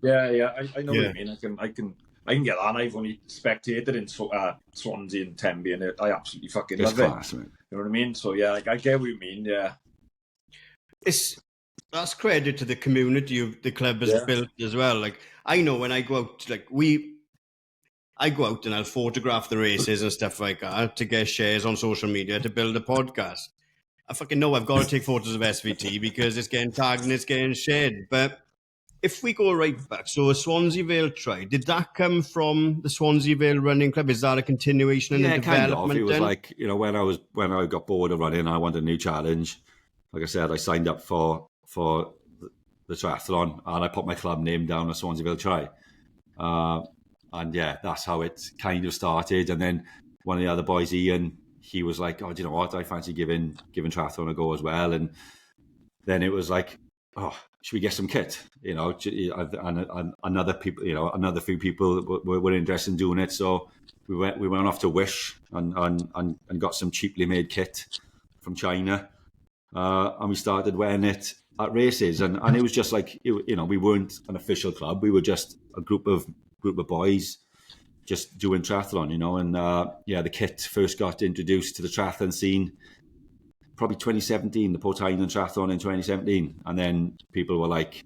Yeah, I know what you mean. I can get that. And I've only spectated in Swansea and Tenby, and I absolutely fucking love it. Man. You know what I mean? So yeah, like, I get what you mean. Yeah,
that's credit to the community the club has built as well. Like, I know when I go out, like I go out and I'll photograph the races and stuff like that to get shares on social media to build a podcast. I fucking know I've got to take photos of SVT because it's getting tagged and it's getting shared. But if we go right back, so a Swansea Vale Tri, did that come from the Swansea Vale Running Club? Is that a continuation in the development?
Kind of. It was like, you know, when I got bored of running, I wanted a new challenge. Like I said, I signed up for the triathlon, and I put my club name down as Swansea Vale Tri. And yeah, that's how it kind of started. And then one of the other boys, Ian, he was like, "Oh, do you know what? I fancy giving triathlon a go as well." And then it was like, "Oh, should we get some kit?" You know, and another few people were interested in doing it. So we went off to Wish and got some cheaply made kit from China, and we started wearing it at races. And it was just like, you know, we weren't an official club. We were just a group of boys just doing triathlon, you know. And the kit first got introduced to the triathlon scene probably 2017, the Port Island Triathlon in 2017. And then people were like,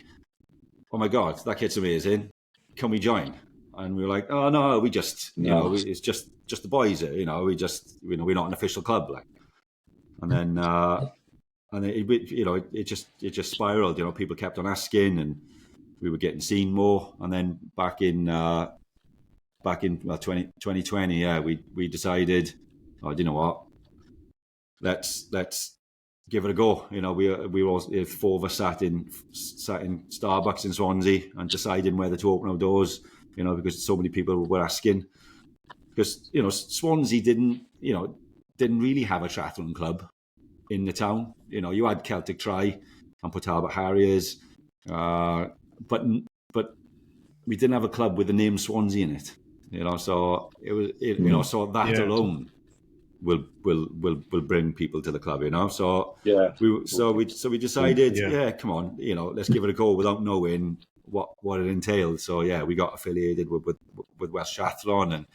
oh my God, that kit's amazing. Can we join? And we were like, oh no, we just, you know, it's just the boys, you know, we're not an official club. Like, and then, it just spiraled, you know, people kept on asking and we were getting seen more. And then back in 2020, we decided, oh, do you know what? Let's give it a go. You know, we were all, 4 of us sat in Starbucks in Swansea and deciding whether to open our doors, you know, because so many people were asking. Because, you know, Swansea didn't really have a triathlon club in the town. You know, you had Celtic Tri and Port Talbot Harriers, but we didn't have a club with the name Swansea in it. You know, so it was, you know, so that alone will bring people to the club, you know. So we decided, come on, you know, let's give it a go without knowing what it entailed. So we got affiliated with West Triathlon, and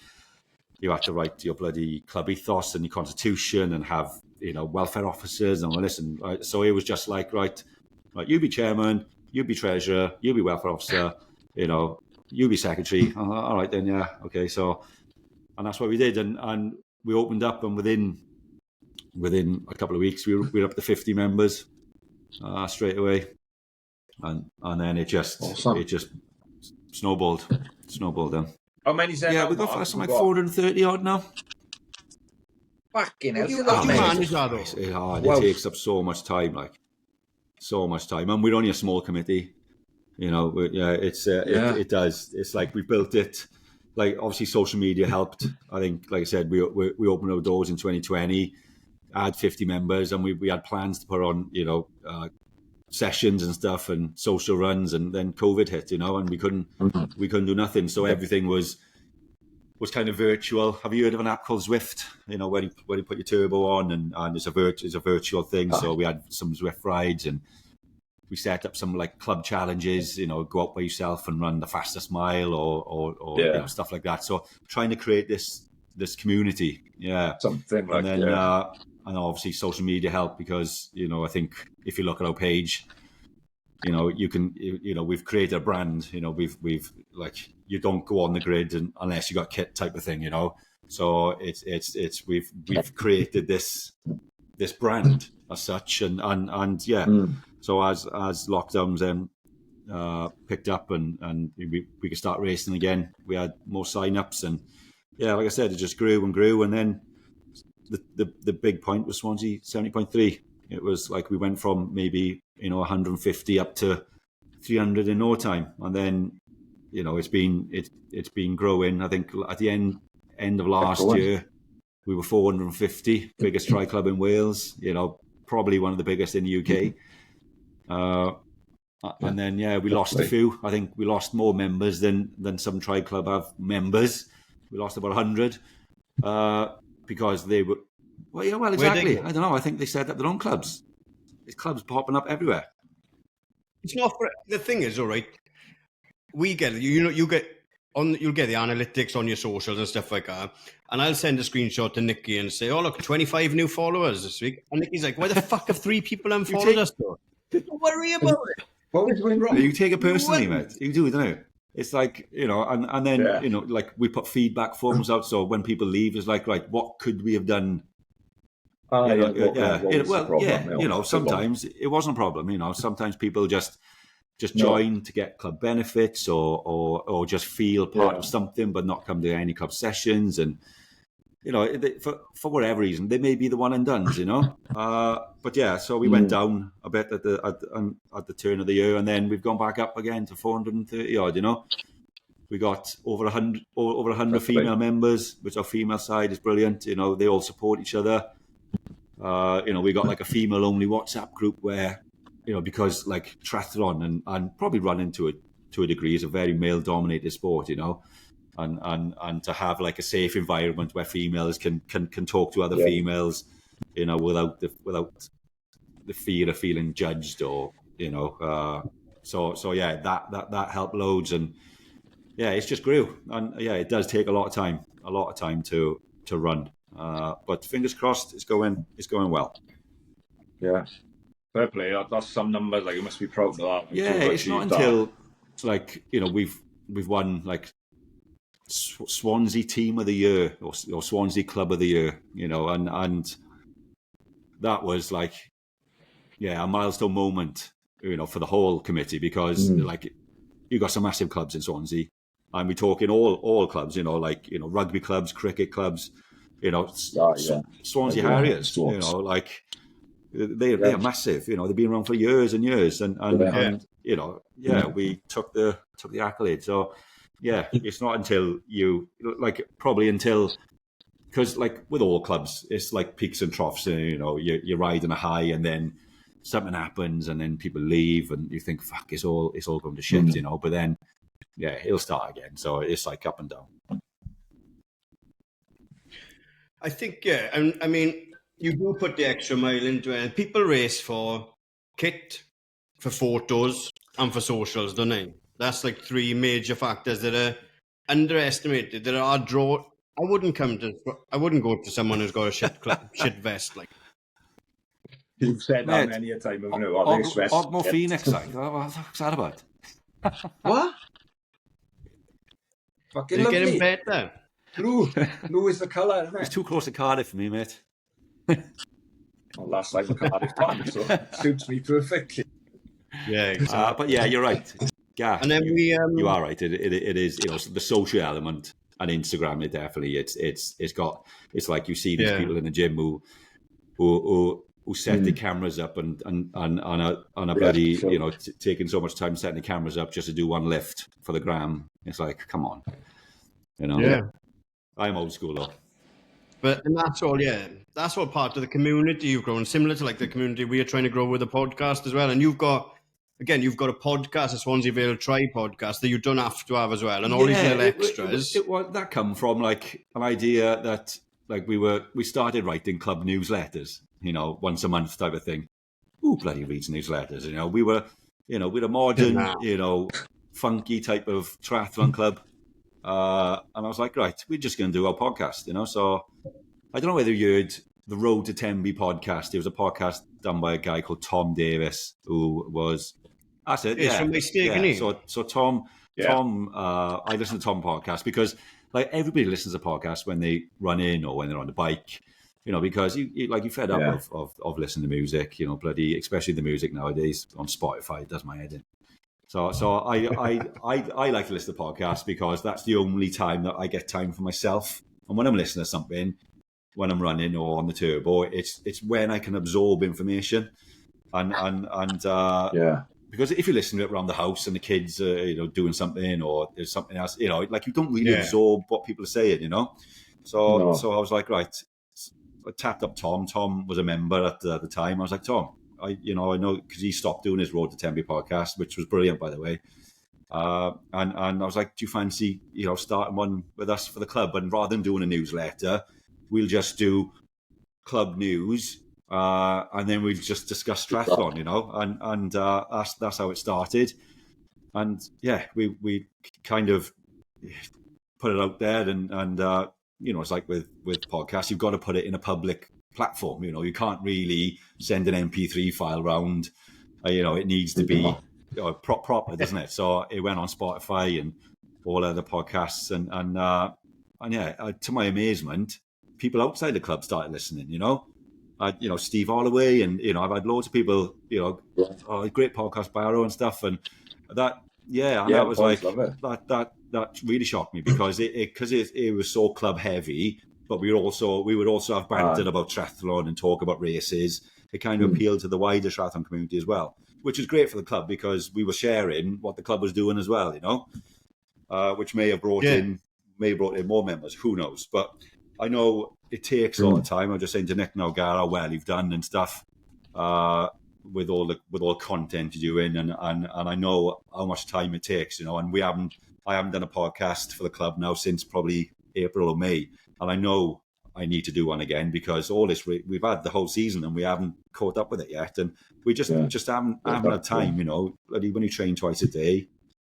you had to write your bloody club ethos and your constitution and have, you know, welfare officers and all this. And right, so it was just like, right, you be chairman, you be treasurer, you be welfare officer, you know, you be secretary. All right then, okay. So, and that's what we did, and we opened up, and within a couple of weeks, we were up to 50 members straight away, and then it just snowballed then.
How many's there?
Yeah, we got something like 430 odd now.
Fucking hell!
It takes up so much time, and we're only a small committee. You know, it does. It's like we built it. Like, obviously social media helped. I think, like I said, we opened our doors in 2020, had 50 members, and we had plans to put on, you know, sessions and stuff and social runs, and then COVID hit, you know, and we couldn't do nothing. So everything was kind of virtual. Have you heard of an app called Zwift? You know, where you put your turbo on, and it's a virtual thing. So we had some Zwift rides, and we set up some like club challenges, you know, go out by yourself and run the fastest mile or you know, stuff like that. So trying to create this community,
something like
that. And obviously social media helped, because, you know, I think if you look at our page, you know, we've created a brand. You know, we've like, you don't go on the grid unless you got kit type of thing, you know. So we've created this brand as such, and So as lockdowns then picked up and we could start racing again, we had more sign-ups, and like I said, it just grew and grew. And then the big point was Swansea 70.3. It was like we went from maybe, you know, 150 up to 300 in no time, and then, you know, it's been growing. I think at the end of last year, we were 450, biggest tri club in Wales. You know, probably one of the biggest in the UK. And then we lost a few. I think we lost more members than some tri club have members. We lost about 100 because they were exactly. I don't know. I think they set up their own clubs. There's clubs popping up everywhere.
It's not for, the thing is, all right. We get you'll get the analytics on your socials and stuff like that. And I'll send a screenshot to Nikki and say, "Oh, look, 25 new followers this week." And Nikki's like, "Why the fuck have 3 people unfollowed us though?" Don't worry about it.
What was going wrong?
You take it personally, mate. You do, don't you? It's like, you know, and then, you know, like we put feedback forms out. So when people leave, it's like, right, what could we have done? You know, sometimes it wasn't a problem. You know, sometimes people just join to get club benefits or just feel part of something, but not come to any club sessions. And, you know, for whatever reason, they may be the one and dones, you know. But so we went down a bit at the turn of the year, and then we've gone back up again to 430 odd. You know, we got over 100 female members, which our female side is brilliant. You know, they all support each other. You know, we got like a female only WhatsApp group where, you know, because like triathlon and probably running to a degree is a very male dominated sport, you know. And to have like a safe environment where females can talk to other females, you know, without the fear of feeling judged or, you know, so that helped loads. And it's just grew, and it does take a lot of time to run. But fingers crossed, it's going well.
Yeah, fair play. That's some numbers. Like, you must be proud of that.
Yeah, it's not until we've won like Swansea Team of the Year or Swansea Club of the Year, and that was like a milestone moment, for the whole committee, because like you got some massive clubs in Swansea, and we're talking all clubs, rugby clubs, cricket clubs, Swansea Harriers, like they are massive, they've been around for years and years, and we took the accolade. So it's not until because like with all clubs, it's like peaks and troughs, you're riding a high, and then something happens, and then people leave, and you think, fuck, it's all going to shit, but then it'll start again. So it's like up and down.
I think, I mean, you do put the extra mile into it. People race for kit, for photos, and for socials, don't they? That's like three major factors that are underestimated. There are I wouldn't go to someone who's got a shit vest. Like,
you've said that many a time, haven't you?
Ogmore Phoenix, like, what's that about?
What? Fucking
it's
lovely.
Getting better.
Blue is the colour, isn't it?
It's too close to Cardiff for me, mate.
Well, last time the Cardiff time, so it suits me perfectly.
Yeah, exactly.
But you're right. Yeah,
and then
you are right. It is, the social element, and Instagram. It definitely it's like you see these people in the gym who set the cameras up and are bloody taking so much time setting the cameras up just to do one lift for the gram. It's like, come on,
Yeah.
I'm old school though.
But and that's all part of the community you've grown, similar to like the community we are trying to grow with the podcast as well. And you've got a podcast, a Swansea Vale Tri podcast, that you don't have to have as well, and all these little extras.
That come from like an idea that like we started writing club newsletters, once a month type of thing. Who bloody reads newsletters? We were a modern, funky type of triathlon club. And I was like, right, we're just going to do our podcast, So I don't know whether you heard the Road to Tenby podcast. It was a podcast done by a guy called Tom Davis, who was, that's it.
It's from Mistake, isn't he?
So Tom, I listen to Tom podcast because like everybody listens to podcasts when they run in or when they're on the bike, because you're fed up of listening to music, bloody, especially the music nowadays on Spotify. It does my head in. So I like to listen to podcasts because that's the only time that I get time for myself. And when I'm listening to something, when I'm running or on the turbo, it's when I can absorb information. And because if you listen to it around the house and the kids are doing something or there's something else, like you don't really absorb what people are saying, So I was like, right, I tapped up Tom. Tom was a member at the time. I was like, Tom, I know because he stopped doing his Road to Tenby podcast, which was brilliant, by the way. And I was like, do you fancy, starting one with us for the club? And rather than doing a newsletter, we'll just do club news, and then we'll just discuss triathlon, and that's how it started. And we kind of put it out there, and it's like with podcasts, you've got to put it in a public platform. You can't really send an MP3 file around. It needs to be proper, doesn't it? So it went on Spotify and all other podcasts, and to my amazement, people outside the club started listening. Steve Holloway, and I've had loads of people. Great podcast, Barrow and stuff, and that. That was like that really shocked me because it was so club heavy. But we would also have bantered about triathlon and talk about races. It kind of appealed to the wider triathlon community as well, which is great for the club because we were sharing what the club was doing as well, which may have brought in more members. Who knows? But I know it takes all the time. I'm just saying to Nick and O'Gara how well you've done and stuff with all the content you're doing, and I know how much time it takes, and I haven't done a podcast for the club now since probably April or May. And I know I need to do one again because all this we've had the whole season and we haven't caught up with it yet, and we just haven't had time. When you train twice a day,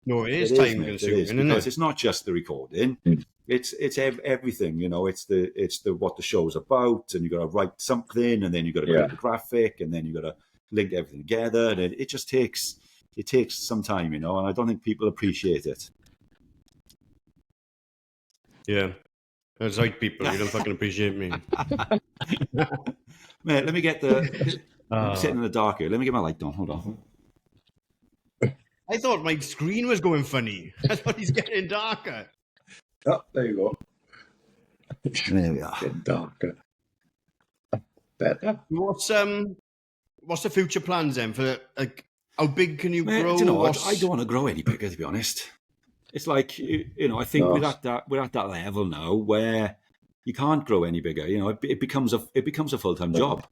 No, it is
mate,
time-consuming, isn't
because
it?
it's not just the recording. It's everything, you know. It's the what the show's about, and you got to write something, and then you got to create the graphic, and then you got to link everything together, and it just takes some time, you know. And I don't think people appreciate it.
Yeah, that's right, people. You don't fucking appreciate me.
Mate, let me get I'm sitting in the dark here. Let me get my light on. Hold on.
I thought my screen was going funny. I thought he's getting darker.
Oh, there you go.
There we are.
Getting darker. Better.
What's the future plans then for like how big can you grow?
Do you know what? I don't want to grow any bigger, to be honest. It's like, you know, I think we're at that level now where you can't grow any bigger. You know, it becomes a full-time job.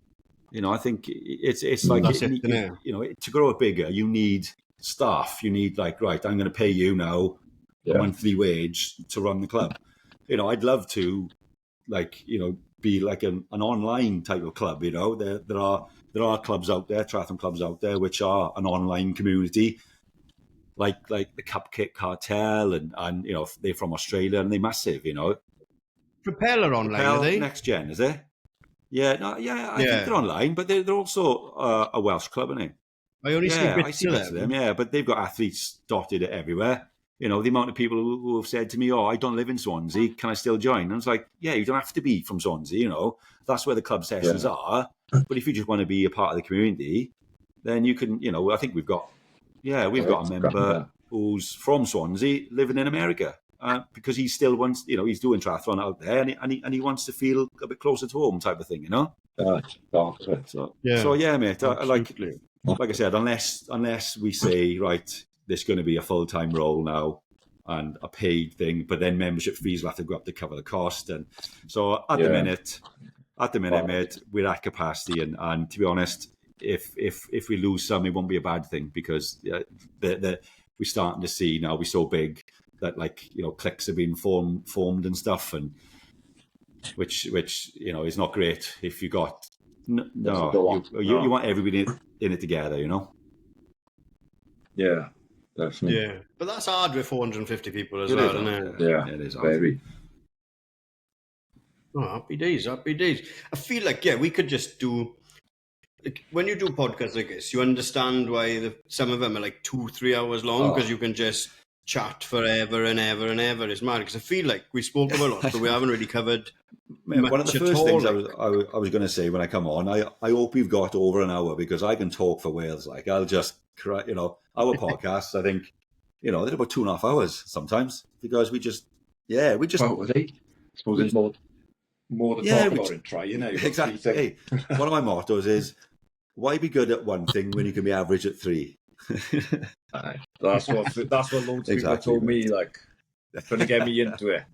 You know, I think it's like you know, to grow it bigger, you need staff. You need like, right, I'm going to pay you now a monthly wage to run the club. You know, I'd love to, like, you know, be like an online type of club. You know, there are clubs out there, triathlon clubs out there, which are an online community, like the Cupcake Cartel, and you know, they're from Australia and they're massive. You know,
Propeller online, are they?
Next Gen, is it? Yeah, I think they're online, but they're also a Welsh club, aren't they?
I only see bits of
them. Yeah, but they've got athletes dotted everywhere. You know, the amount of people who have said to me, "Oh, I don't live in Swansea. Can I still join?" And I was like, "Yeah, you don't have to be from Swansea. You know, that's where the club sessions are. But if you just want to be a part of the community, then you can. You know, I think we've got a member who's from Swansea living in America because he still wants. You know, he's doing triathlon out there, and he wants to feel a bit closer to home, type of thing. You know. So yeah, mate. Like I said, unless we say, right, there's going to be a full-time role now and a paid thing, but then membership fees will have to go up to cover the cost. And so at the minute, mate, we're at capacity. And to be honest, if we lose some, it won't be a bad thing, because we're starting to see now we're so big that, like, you know, cliques are being formed and stuff, and which you know is not great if you got you want everybody in it together, you know.
Yeah, definitely.
Yeah, but that's hard with 450 people as well, isn't it?
Yeah,
it is
very.
Oh, happy days. I feel like, we could just do, like, when you do podcasts like this, you understand why some of them are like 2-3 hours long, because you can just chat forever and ever and ever. It's mad, because I feel like we spoke about a lot, but we haven't really covered much.
One of the first things I was going to say when I come on, I hope we've got over an hour, because I can talk for Wales. Like, I'll just, you know, our podcasts, I think, you know, they're about 2.5 hours sometimes, because we just. I
suppose it's more to talk about and try, you know.
Exactly. Hey, one of my mottos is, why be good at one thing when you can be average at 3?
That's what loads of people told me, like, trying to get me into it.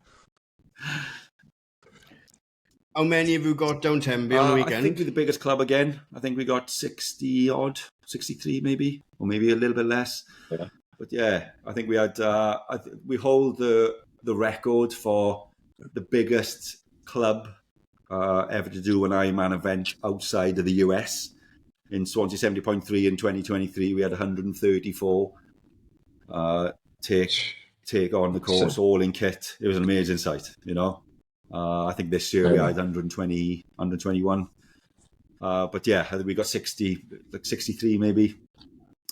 How many have you got down Tenby on the weekend?
I think we're the biggest club again. I think we got 60 odd, 63 maybe, or maybe a little bit less.
Yeah.
But yeah, I think we had. We hold the record for the biggest club ever to do an Ironman event outside of the US. In Swansea 70.3 in 2023, we had 134 take on the course, all in kit. It was an amazing sight, you know. I think this year we had 120, 121. But yeah, I think we got 60, like 63 maybe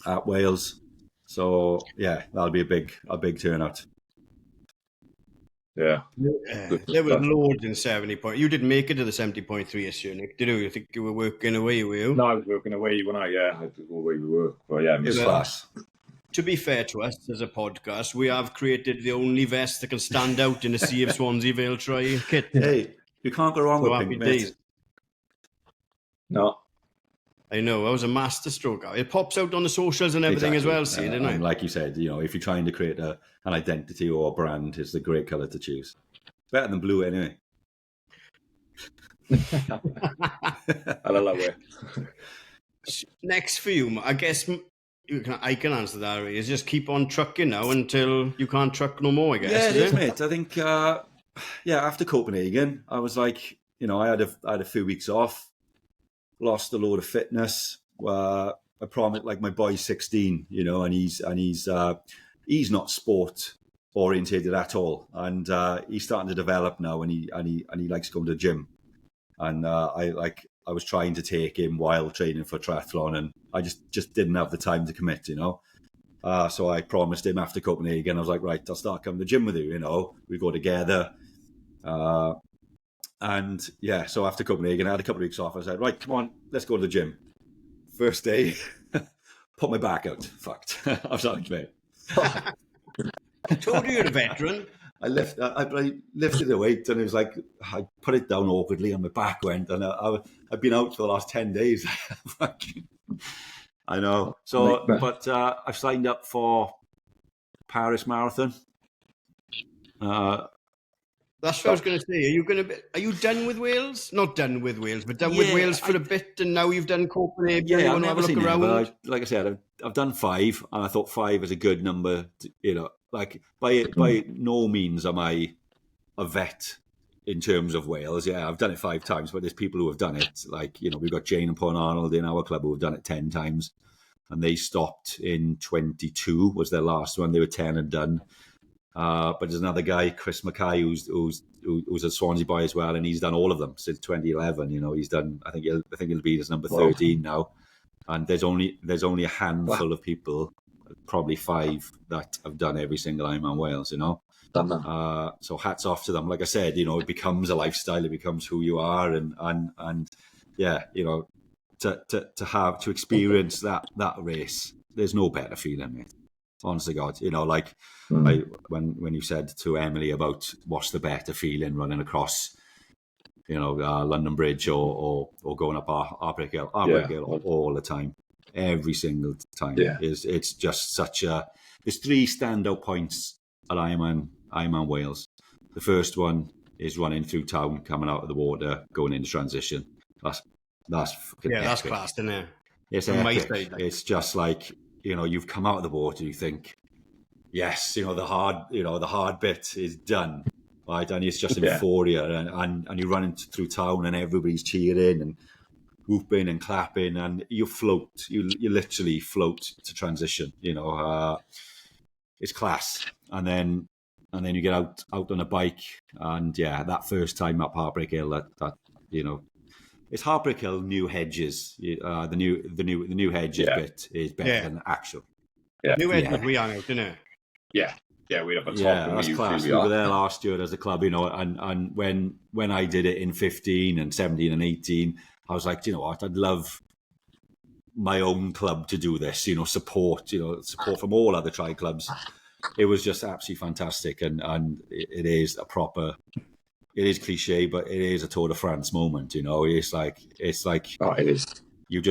at Wales. So yeah, that'll be a big turnout.
Yeah.
There were loads in 70 point. You didn't make it to the 70.3 this year, Nick, did you? You think you were working away, were you?
No, I was working away when I had to go away to work. But yeah, it was
class.
To be fair to us as a podcast, we have created the only vest that can stand out in the sea of Swansea Vale Tri kit.
Hey, you can't go wrong with pink, mate.
No.
I know, that was a masterstroke. It pops out on the socials and everything as well, see, didn't it?
And like you said, you know, if you're trying to create an identity or a brand, it's a great colour to choose. Better than blue, anyway.
I love it.
Next for you, I guess I can answer that. Really. Is just keep on trucking now until you can't truck no more, I guess.
Yeah, it is, mate. I think, after Copenhagen, I was like, you know, I had a few weeks off. Lost a load of fitness. I promised, like, my boy's 16, you know, and he's he's not sport orientated at all, and he's starting to develop now, and he likes going to the gym, and I was trying to take him while training for triathlon, and I just didn't have the time to commit, so I promised him after Copenhagen, I was like, right, I'll start coming to the gym with you, we go together, and yeah, so after Copenhagen I had a couple of weeks off. I said, right, come on, let's go to the gym. First day, put my back out, fucked. I was like, mate,
I told you you're a veteran.
I lifted the weight, and it was like I put it down awkwardly, and my back went, and I've been out for the last 10 days. I know. So, but I've signed up for Paris Marathon.
That's what I was going to say. Are you done with Wales? Not done with Wales, but done with Wales for a bit, and now you've done Copenhagen.
Yeah,
I've never seen
it. Like I said, I've done 5, and I thought 5 is a good number. Like by no means am I a vet in terms of Wales. Yeah, I've done it 5 times, but there's people who have done it. Like, we've got Jane and Paul Arnold in our club who have done it 10 times, and they stopped in 22 was their last one. They were 10 and done. But there's another guy, Chris Mackay, who's a Swansea boy as well, and he's done all of them since 2011. He's done. I think he'll be his number 13 now. And there's only a handful of people, probably 5, that have done every single Ironman Wales. So hats off to them. Like I said, it becomes a lifestyle. It becomes who you are, and yeah, to experience that race, there's no better feeling, mate. Honest to God, when you said to Emily about what's the better feeling running across, London Bridge or going up Arbroath Hill all the time, every single time. Yeah. It's just such a. There's 3 standout points at Ironman Wales. The first one is running through town, coming out of the water, going into transition. That's fucking epic.
That's class, isn't it?
It's epic. It's just like. You've come out of the water, you think, yes, the hard bit is done, right? And it's just euphoria, and you're running through town, and everybody's cheering and whooping and clapping, and you float. You literally float to transition. It's class. And then you get out on a bike, and that first time up Arbroath Hill, that it's Arbroath Hill, New Hedges. The new Hedges bit is better than actual.
Yeah.
New Hedges we hung out, didn't it?
Yeah, we're up on top.
Yeah, that's class. We were there last year as a club, and when I did it in 15 and 17 and 18, I was like, what? I'd love my own club to do this. Support from all other tri clubs. It was just absolutely fantastic, and it is a proper. It is cliche, but it is a Tour de France moment. It's like
oh, it is.
You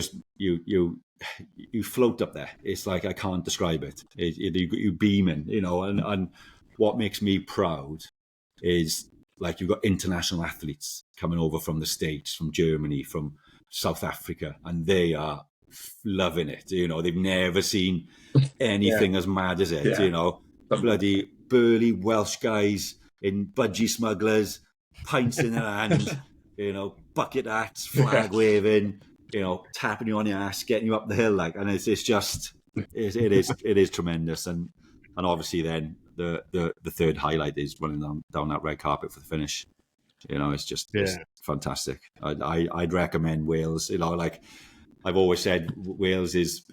float up there. It's like I can't describe it. You beaming, and what makes me proud is like you've got international athletes coming over from the States, from Germany, from South Africa, and they are loving it. They've never seen anything as mad as it. Bloody burly Welsh guys in budgie smugglers. Pints in their hand, bucket hats, flag waving, tapping you on your ass, getting you up the hill, and it is tremendous, and obviously then the third highlight is running down that red carpet for the finish. It's fantastic. I'd recommend Wales. Like I've always said, Wales is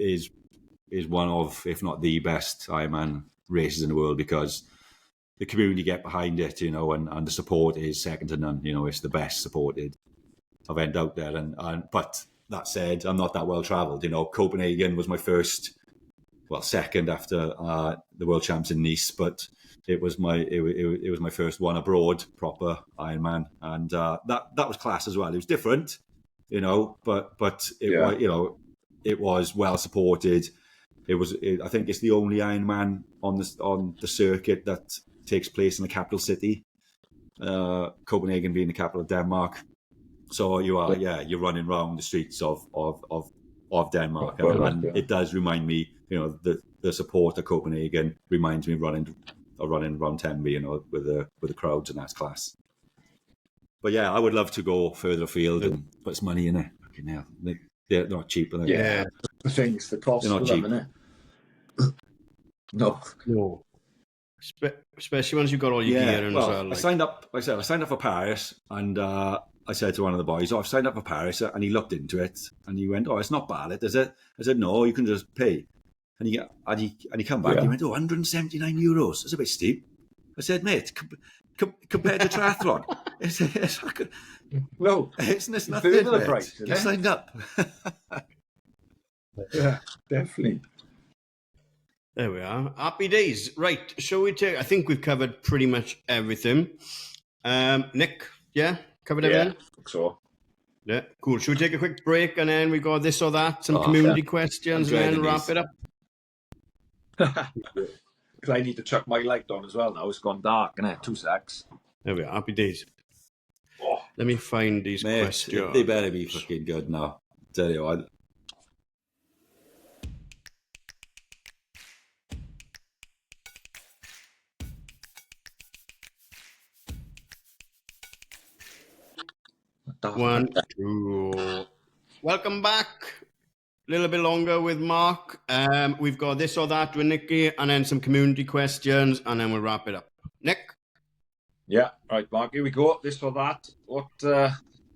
one of, if not the best Ironman races in the world, because the community get behind it, and the support is second to none. It's the best supported event out there. But that said, I'm not that well travelled. Copenhagen was my first, second after the World Champs in Nice, but it was my first one abroad, proper Ironman, and that was class as well. It was different, but it was well supported. I think it's the only Ironman on the circuit that takes place in the capital city, Copenhagen being the capital of Denmark. So you're running around the streets of Denmark, and it does remind me, the support of Copenhagen reminds me of running around Tenby, with the crowds, and that's class. But yeah, I would love to go further afield and put some money in it. They're not cheap, are they?
Yeah, the cost.
They're not cheap.
Them, No.
Especially once you've got all your gear and
well,
as well.
I signed up. Like I said, I signed up for Paris, and I said to one of the boys, "Oh, I've signed up for Paris," and he looked into it, and he went, "Oh, it's not bad, is it?" I said, "No, you can just pay." And he come back. He went, "Oh, €179. That's a bit steep." I said, "Mate, compared to triathlon, it's
no,
it's nothing.
The price,
Get signed up."
Yeah, definitely.
There we are. Happy days. Right. Shall we take? I think we've covered pretty much everything. Nick, yeah, covered everything.
I think so.
Yeah, cool. Should we take a quick break and then we got this or that, some community questions, and then wrap it up?
Because I need to chuck my light on as well now. It's gone dark, innit? 2 secs.
There we are. Happy days. Oh, let me find these questions.
They better be fucking good now. Tell you what.
One, two. Welcome back. A little bit longer with Mark. We've got this or that with Nicky, and then some community questions, and then we'll wrap it up. Nick?
Yeah, right, Mark, here we go. This or that. What,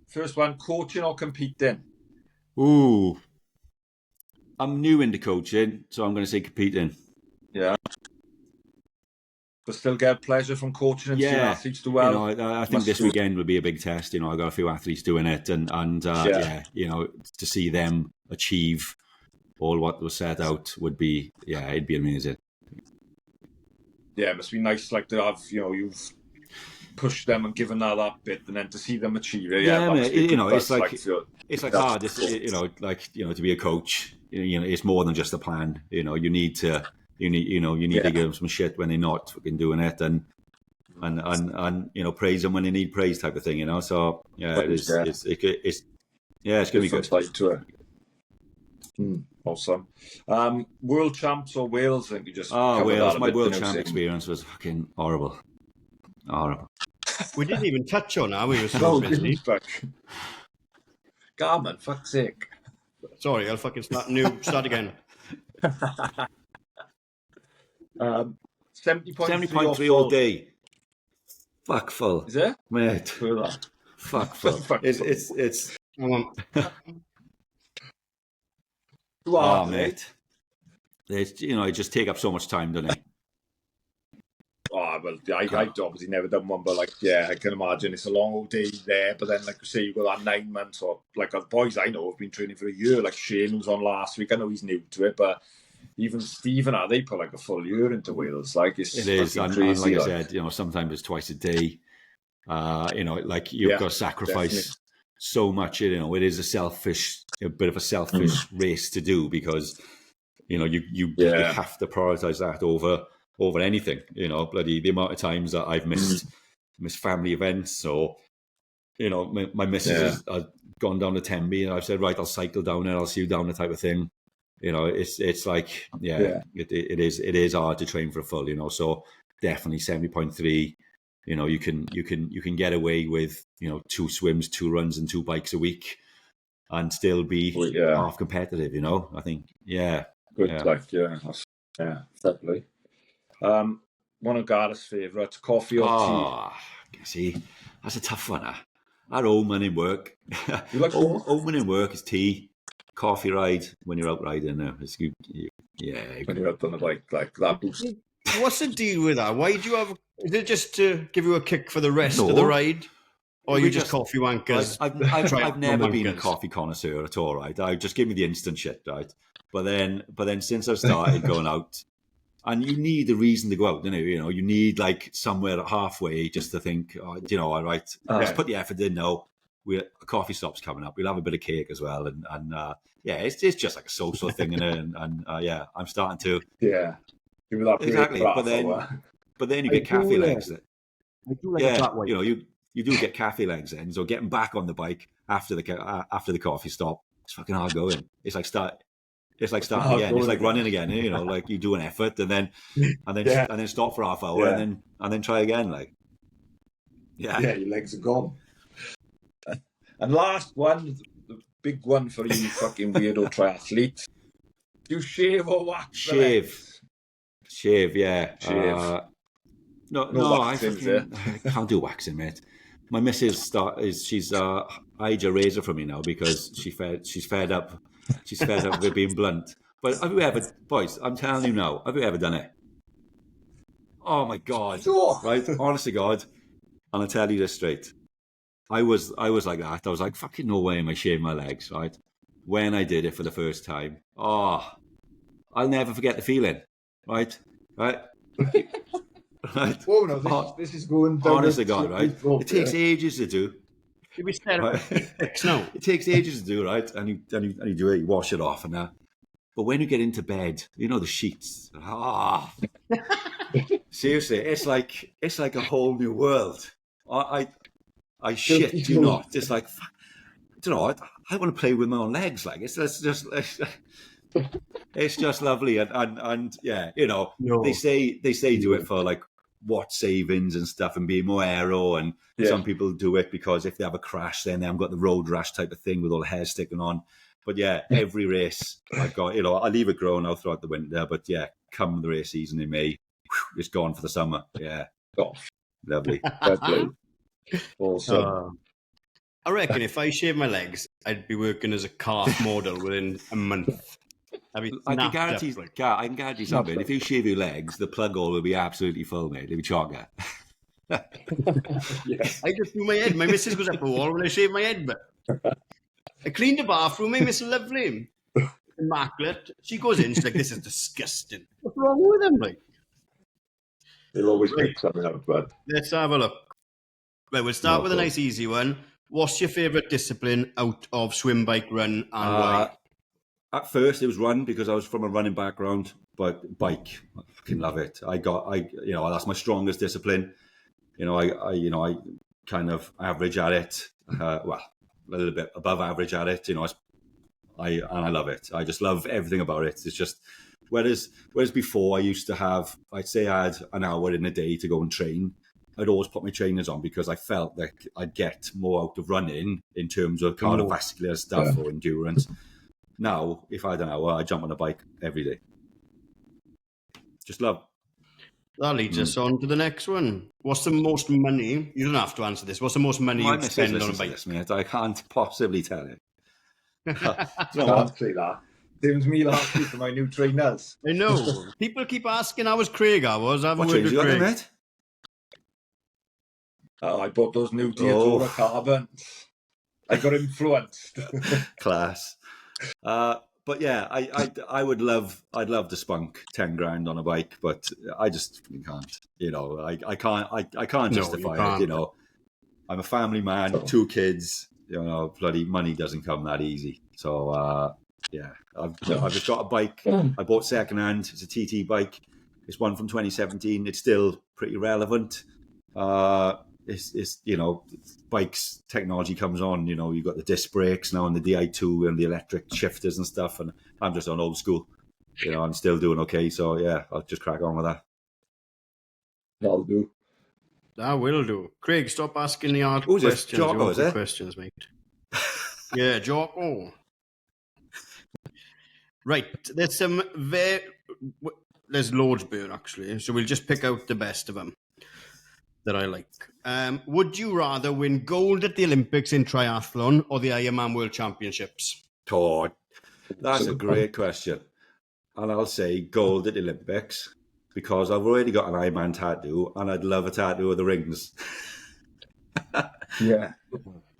first one, coaching or competing?
Ooh. I'm new into coaching, so I'm going to say competing.
Yeah. But still get pleasure from coaching and seeing athletes do well.
I think this weekend will be a big test. I got a few athletes doing it, and to see them achieve all what was set out would be, it'd be amazing. Yeah,
it must be nice, to have, you've pushed them and given that bit, and then to see them achieve it.
It's like hard. To be a coach, it's more than just a plan. You need to. You need to give them some shit when they're not fucking doing it, and praise them when they need praise, type of thing. So it's going to be good.
Side to it. Awesome. World champs or Wales? I think you just
Wales. My world champ experience was fucking horrible.
We didn't even touch on that. We were so busy.
Garmin, fuck's sake.
Sorry, I'll fucking start again.
70.3
all day. Fuck full.
Is it?
Mate. Fuck full. It's mate. It just take up so much time, doesn't it?
Well, I've obviously never done one, but I can imagine it's a long old day there. But then, you say, you've got that 9 months, or the boys I know have been training for a year. Like Shane was on last week. I know he's new to it, but even Stephen, they put a full year into Wales. It
is, and
crazy,
like I said, sometimes it's twice a day. You've got to sacrifice definitely so much. It is a bit of a selfish race to do, because you have to prioritize that over anything. The amount of times that I've missed family events, or my missus has gone down to Tenby, and I've said, right, I'll cycle down there, I'll see you down there, type of thing. It's like, it is hard to train for a full, so definitely 70.3, you can get away with, 2 swims, 2 runs and 2 bikes a week and still be half competitive, I think,
good, definitely. One of Gareth's favourites, coffee or tea?
See, that's a tough one. At home and in work.
You like
home and in work is tea. Coffee ride when you're out riding. It's good.
When you're out on the bike, that boost.
What's the deal with that? Why do you have? Is it just to give you a kick for the rest of the ride, or you just coffee wankers?
I've never been a coffee connoisseur at all. Right, I just give me the instant shit. Right, but then since I've started going out, and you need a reason to go out, don't you? You need somewhere halfway just to think, all right, let's put the effort in now. A coffee stop's coming up. We'll have a bit of cake as well, and it's just like a social thing, and I'm starting to
give that
exactly. But then you get cafe legs.
I do like that way.
You do get cafe legs then. So getting back on the bike after the coffee stop, it's fucking hard going. It's like starting again. It's like running again. You do an effort and then stop for half hour and then try again.
Your legs are gone. And last one, the big one for you fucking weirdo triathletes. Do you shave or wax?
Shave. Shave, yeah.
Shave.
No,
waxing,
I can't do waxing, mate. My missus she's hides a razor from me now because she's fed up. She's fed up with being blunt. But have you ever, boys? I'm telling you now. Have you ever done it? Oh my God!
Oh.
Right, honest to God, and I'll tell you this straight. I was like that. I was like, fucking no way am I shaving my legs, right? When I did it for the first time, I'll never forget the feeling, right? Right? Right?
Oh no, this is going down.
Honest to God, right? It takes ages to do.
Should we start with now?
It takes ages to do, right? And you do it, you wash it off and that. But when you get into bed, you know the sheets. Seriously, it's like a whole new world. I shit you not. It's like, I don't know. I want to play with my own legs. Like it's just lovely. And yeah, you know, they say do it for like watt savings and stuff and being more aero. And some people do it because if they have a crash, then they haven't got the road rash type of thing with all the hair sticking on. But yeah, every race I've got, you know, I leave it grow now throughout the winter. But yeah, come the race season in May, it's gone for the summer. Yeah, lovely.
Awesome.
I reckon if I shaved my legs, I'd be working as a calf model within a month. I can
guarantee something. If you shave your legs, the plug hole will be absolutely full, mate. It'll be chocker.
I just do my head. My missus goes up the wall when I shave my head. But I cleaned the bathroom. My missus lovely, immaculate. She goes in. She's like, "This is disgusting. What's wrong with them?" Like,
they'll always pick something up. But
let's have a look. Right, we'll start with a nice, easy one. What's your favourite discipline out of swim, bike, run, and why?
At first, it was run because I was from a running background, but bike, I fucking love it. You know, that's my strongest discipline. You know, I kind of average at it. Well, a little bit above average at it. You know, I love it. I just love everything about it. It's just whereas before I used to have, I'd say I had an hour in a day to go and train. I'd always put my trainers on because I felt that I'd get more out of running in terms of cardiovascular stuff or endurance. Now, if I had an hour, I jump on a bike every day. Just love.
That leads us on to the next one. What's the most money? You don't have to answer this. What's the most money you spend on a bike?
This, mate. I can't possibly tell you.
Can't say that. Same as me last week for my new trainers.
I know. People keep asking how was Craig. I haven't worked with Craig.
Mate?
I bought those new Diadora carbons. I got influenced.
Class. But yeah, I'd love to spunk 10 grand on a bike, but I just can't. You know, I can't justify it. You know, I'm a family man, 2 kids. You know, bloody money doesn't come that easy. So yeah, I've just got a bike. I bought secondhand. It's a TT bike. It's one from 2017. It's still pretty relevant. It's you know, bikes technology comes on. You know, you've got the disc brakes now and the Di2 and the electric shifters and stuff. And I'm just on old school. You know, I'm still doing okay. So yeah, I'll just crack on with that.
That'll do.
That will do. Craig, stop asking the hard questions.
Jocko, is it?
Questions, mate. Yeah, Jocko. Right, there's loads there actually. So we'll just pick out the best of them that I like. Would you rather win gold at the Olympics in triathlon or the Ironman World Championships?
Oh, that's a great question. And I'll say gold at the Olympics because I've already got an Ironman tattoo and I'd love a tattoo of the rings.
Yeah.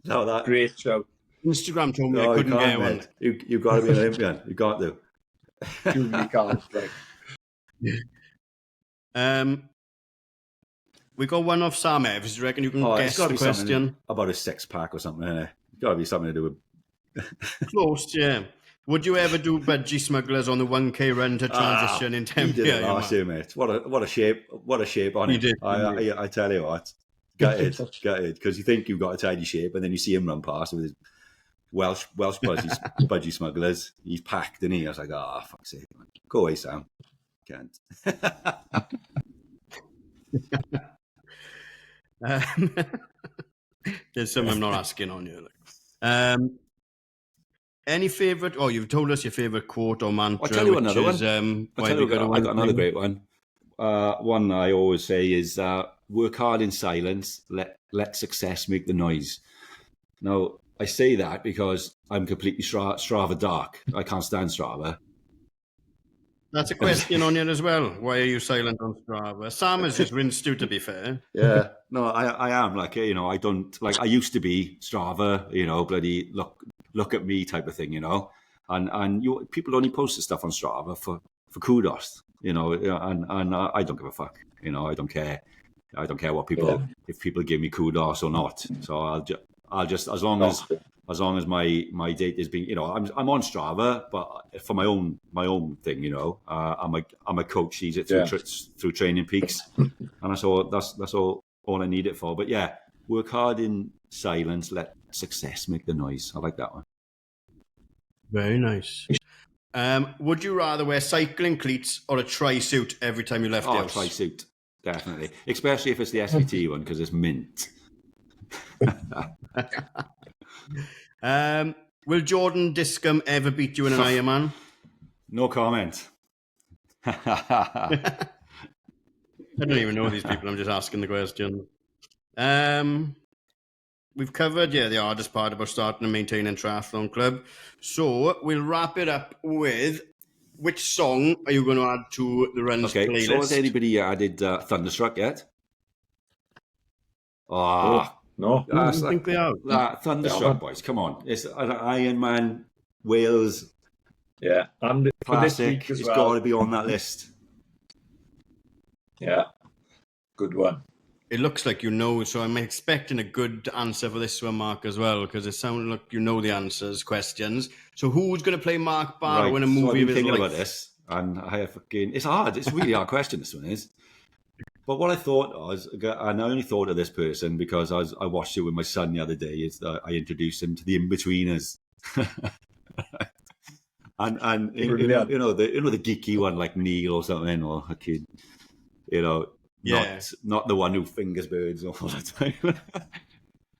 No, that
great show.
Instagram told me I couldn't get one.
You've got to be an Olympian. You've got to.
You can't.
We got one off Sam Evans. Do you reckon you can guess the question?
About a 6-pack or something, innit? It's got to be something to do with...
Close, yeah. Would you ever do budgie smugglers on the 1K run to transition in Tempe?
You did it last year, mate. What a shape on it. I tell you what. Gutted. Because you think you've got a tidy shape and then you see him run past with his Welsh budgie smugglers. He's packed, and I was like, fuck's sake. Go away, Sam. Can't.
There's something I'm not asking on you. Any favourite? Oh, you've told us your favourite quote or mantra.
I'll tell you another one. I got another great one. one I always say is work hard in silence, let success make the noise. Now, I say that because I'm completely Strava dark. I can't stand Strava.
That's a question on you as well. Why are you silent on Strava? Sam has just rinsed you, to be fair.
Yeah, no, I am like, you know, I don't like. I used to be Strava, you know, bloody look at me type of thing, you know, and people only post the stuff on Strava for kudos, you know, and I don't give a fuck, you know, I don't care what people if people give me kudos or not. So I'll just as long as my date is being, you know, I'm on Strava, but for my own thing, you know, I'm a coach. Sees it through Training Peaks, and that's all I need it for. But yeah, work hard in silence, let success make the noise. I like that one.
Very nice. Would you rather wear cycling cleats or a tri-suit every time you left the house?
Tri-suit, definitely, especially if it's the SVT one because it's mint.
Will Jordan Discombe ever beat you in an Ironman?
No comment.
I don't even know these people. I'm just asking the question. We've covered, the hardest part about starting and maintaining triathlon club. So we'll wrap it up with which song are you going to add to the runs playlist?
So has anybody added Thunderstruck yet?
No.
I don't think they have.
Thunderstruck, boys, come on. It's an Ironman Wales
and
classic. It's got to be on that list.
Yeah, good one.
It looks like you know, so I'm expecting a good answer for this one, Mark, as well, because it sounds like you know the answers, questions. So who's going to play Marc Barrow in a movie of his life?
Thinking about this, and it's hard. It's a really hard question, this one is. But what I thought was, and I only thought of this person because I watched it with my son the other day, is that I introduced him to the In-Betweeners. and you know the geeky one like Neil or something, or a kid, you know. Not the one who fingers birds all the time.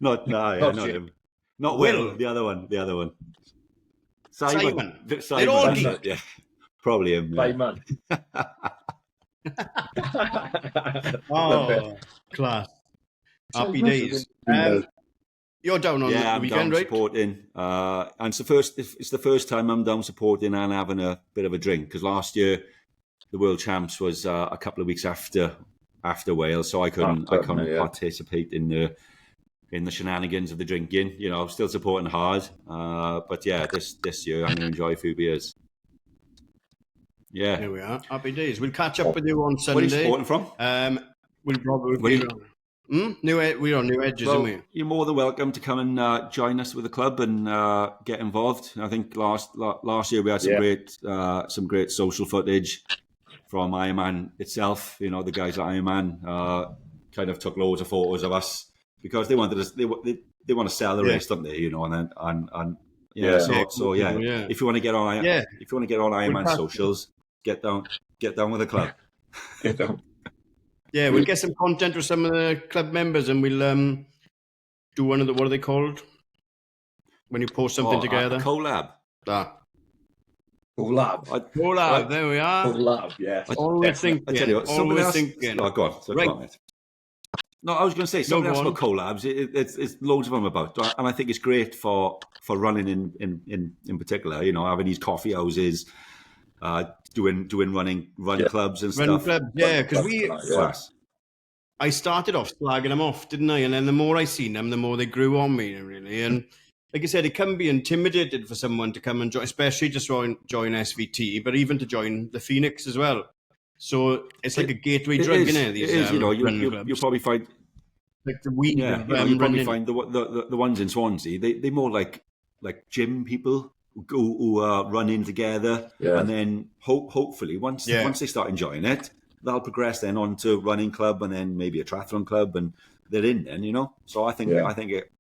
not him. Not Will. The other one. Simon.
They're all geek.
Yeah, probably him.
Simon.
Oh, class. Happy days. You're down on the weekend, right?
Supporting. And it's the first time I'm down supporting and having a bit of a drink, because last year the World Champs was a couple of weeks after Wales, so I couldn't participate in the shenanigans of the drinking. You know, still supporting hard, but yeah, this year I'm going to enjoy a few beers. Yeah,
there we are. Happy days. We'll catch up with you on Sunday.
Where are you supporting from?
We'll probably we're on New Edges, aren't we?
You're more than welcome to come and join us with the club and get involved. I think last year we had some great social footage from Ironman itself. You know, the guys at Ironman kind of took loads of photos of us because they wanted us. They want to sell the race, don't they? You know, and if you want to get on, if you want to get on Ironman socials, get down with the club.
Get down.
Yeah, we'll get some content with some of the club members, and we'll do one of the, what are they called when you post something together?
A collab.
Collab.
There we are.
Collab. Yeah.
Always thinking.
I tell you what,
always thinking.
Oh, go on. Right. Go on, mate. No, I was going to say something else about collabs. It's loads of them about, and I think it's great for running in particular. You know, having these coffee houses, doing run clubs and stuff.
Club, because I started off slagging them off, didn't I? And then the more I seen them, the more they grew on me, really. And like I said, it can be intimidated for someone to come and join, especially just join SVT, but even to join the Phoenix as well. So it's like a gateway drug, isn't it? These,
you'll probably find
like the weed.
Yeah, you'll probably find the ones in Swansea. They're more like gym people who are running together, and then hopefully once they start enjoying it, they'll progress then on to running club and then maybe a triathlon club, and they're in then, you know. So I think it.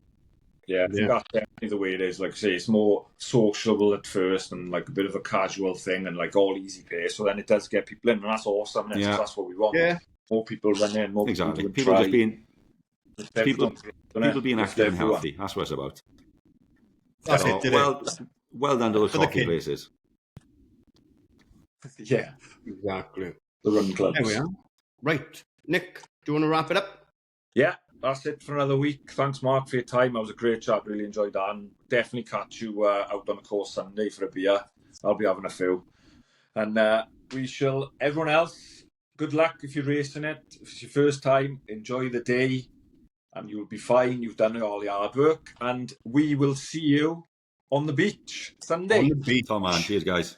Yeah, I think that's definitely the way it is. Like I say, it's more sociable at first and like a bit of a casual thing and like all easy pace. So then it does get people in, and that's awesome. Yeah. That's what we want. Yeah. More people running, more people doing
people just being people being active and healthy. That's what it's about.
That's it.
Well done to those coffee places.
Yeah,
exactly.
The run clubs.
There we are. Right. Nick, do you want to wrap it up?
Yeah, that's it for another week. Thanks, Mark, for your time. That was a great chat. Really enjoyed that. And definitely catch you out on the course Sunday for a beer. I'll be having a few. And everyone else, good luck if you're racing it. If it's your first time, enjoy the day and you'll be fine. You've done all the hard work. And we will see you on the beach Sunday.
On the beach.
Tom, man. Cheers, guys.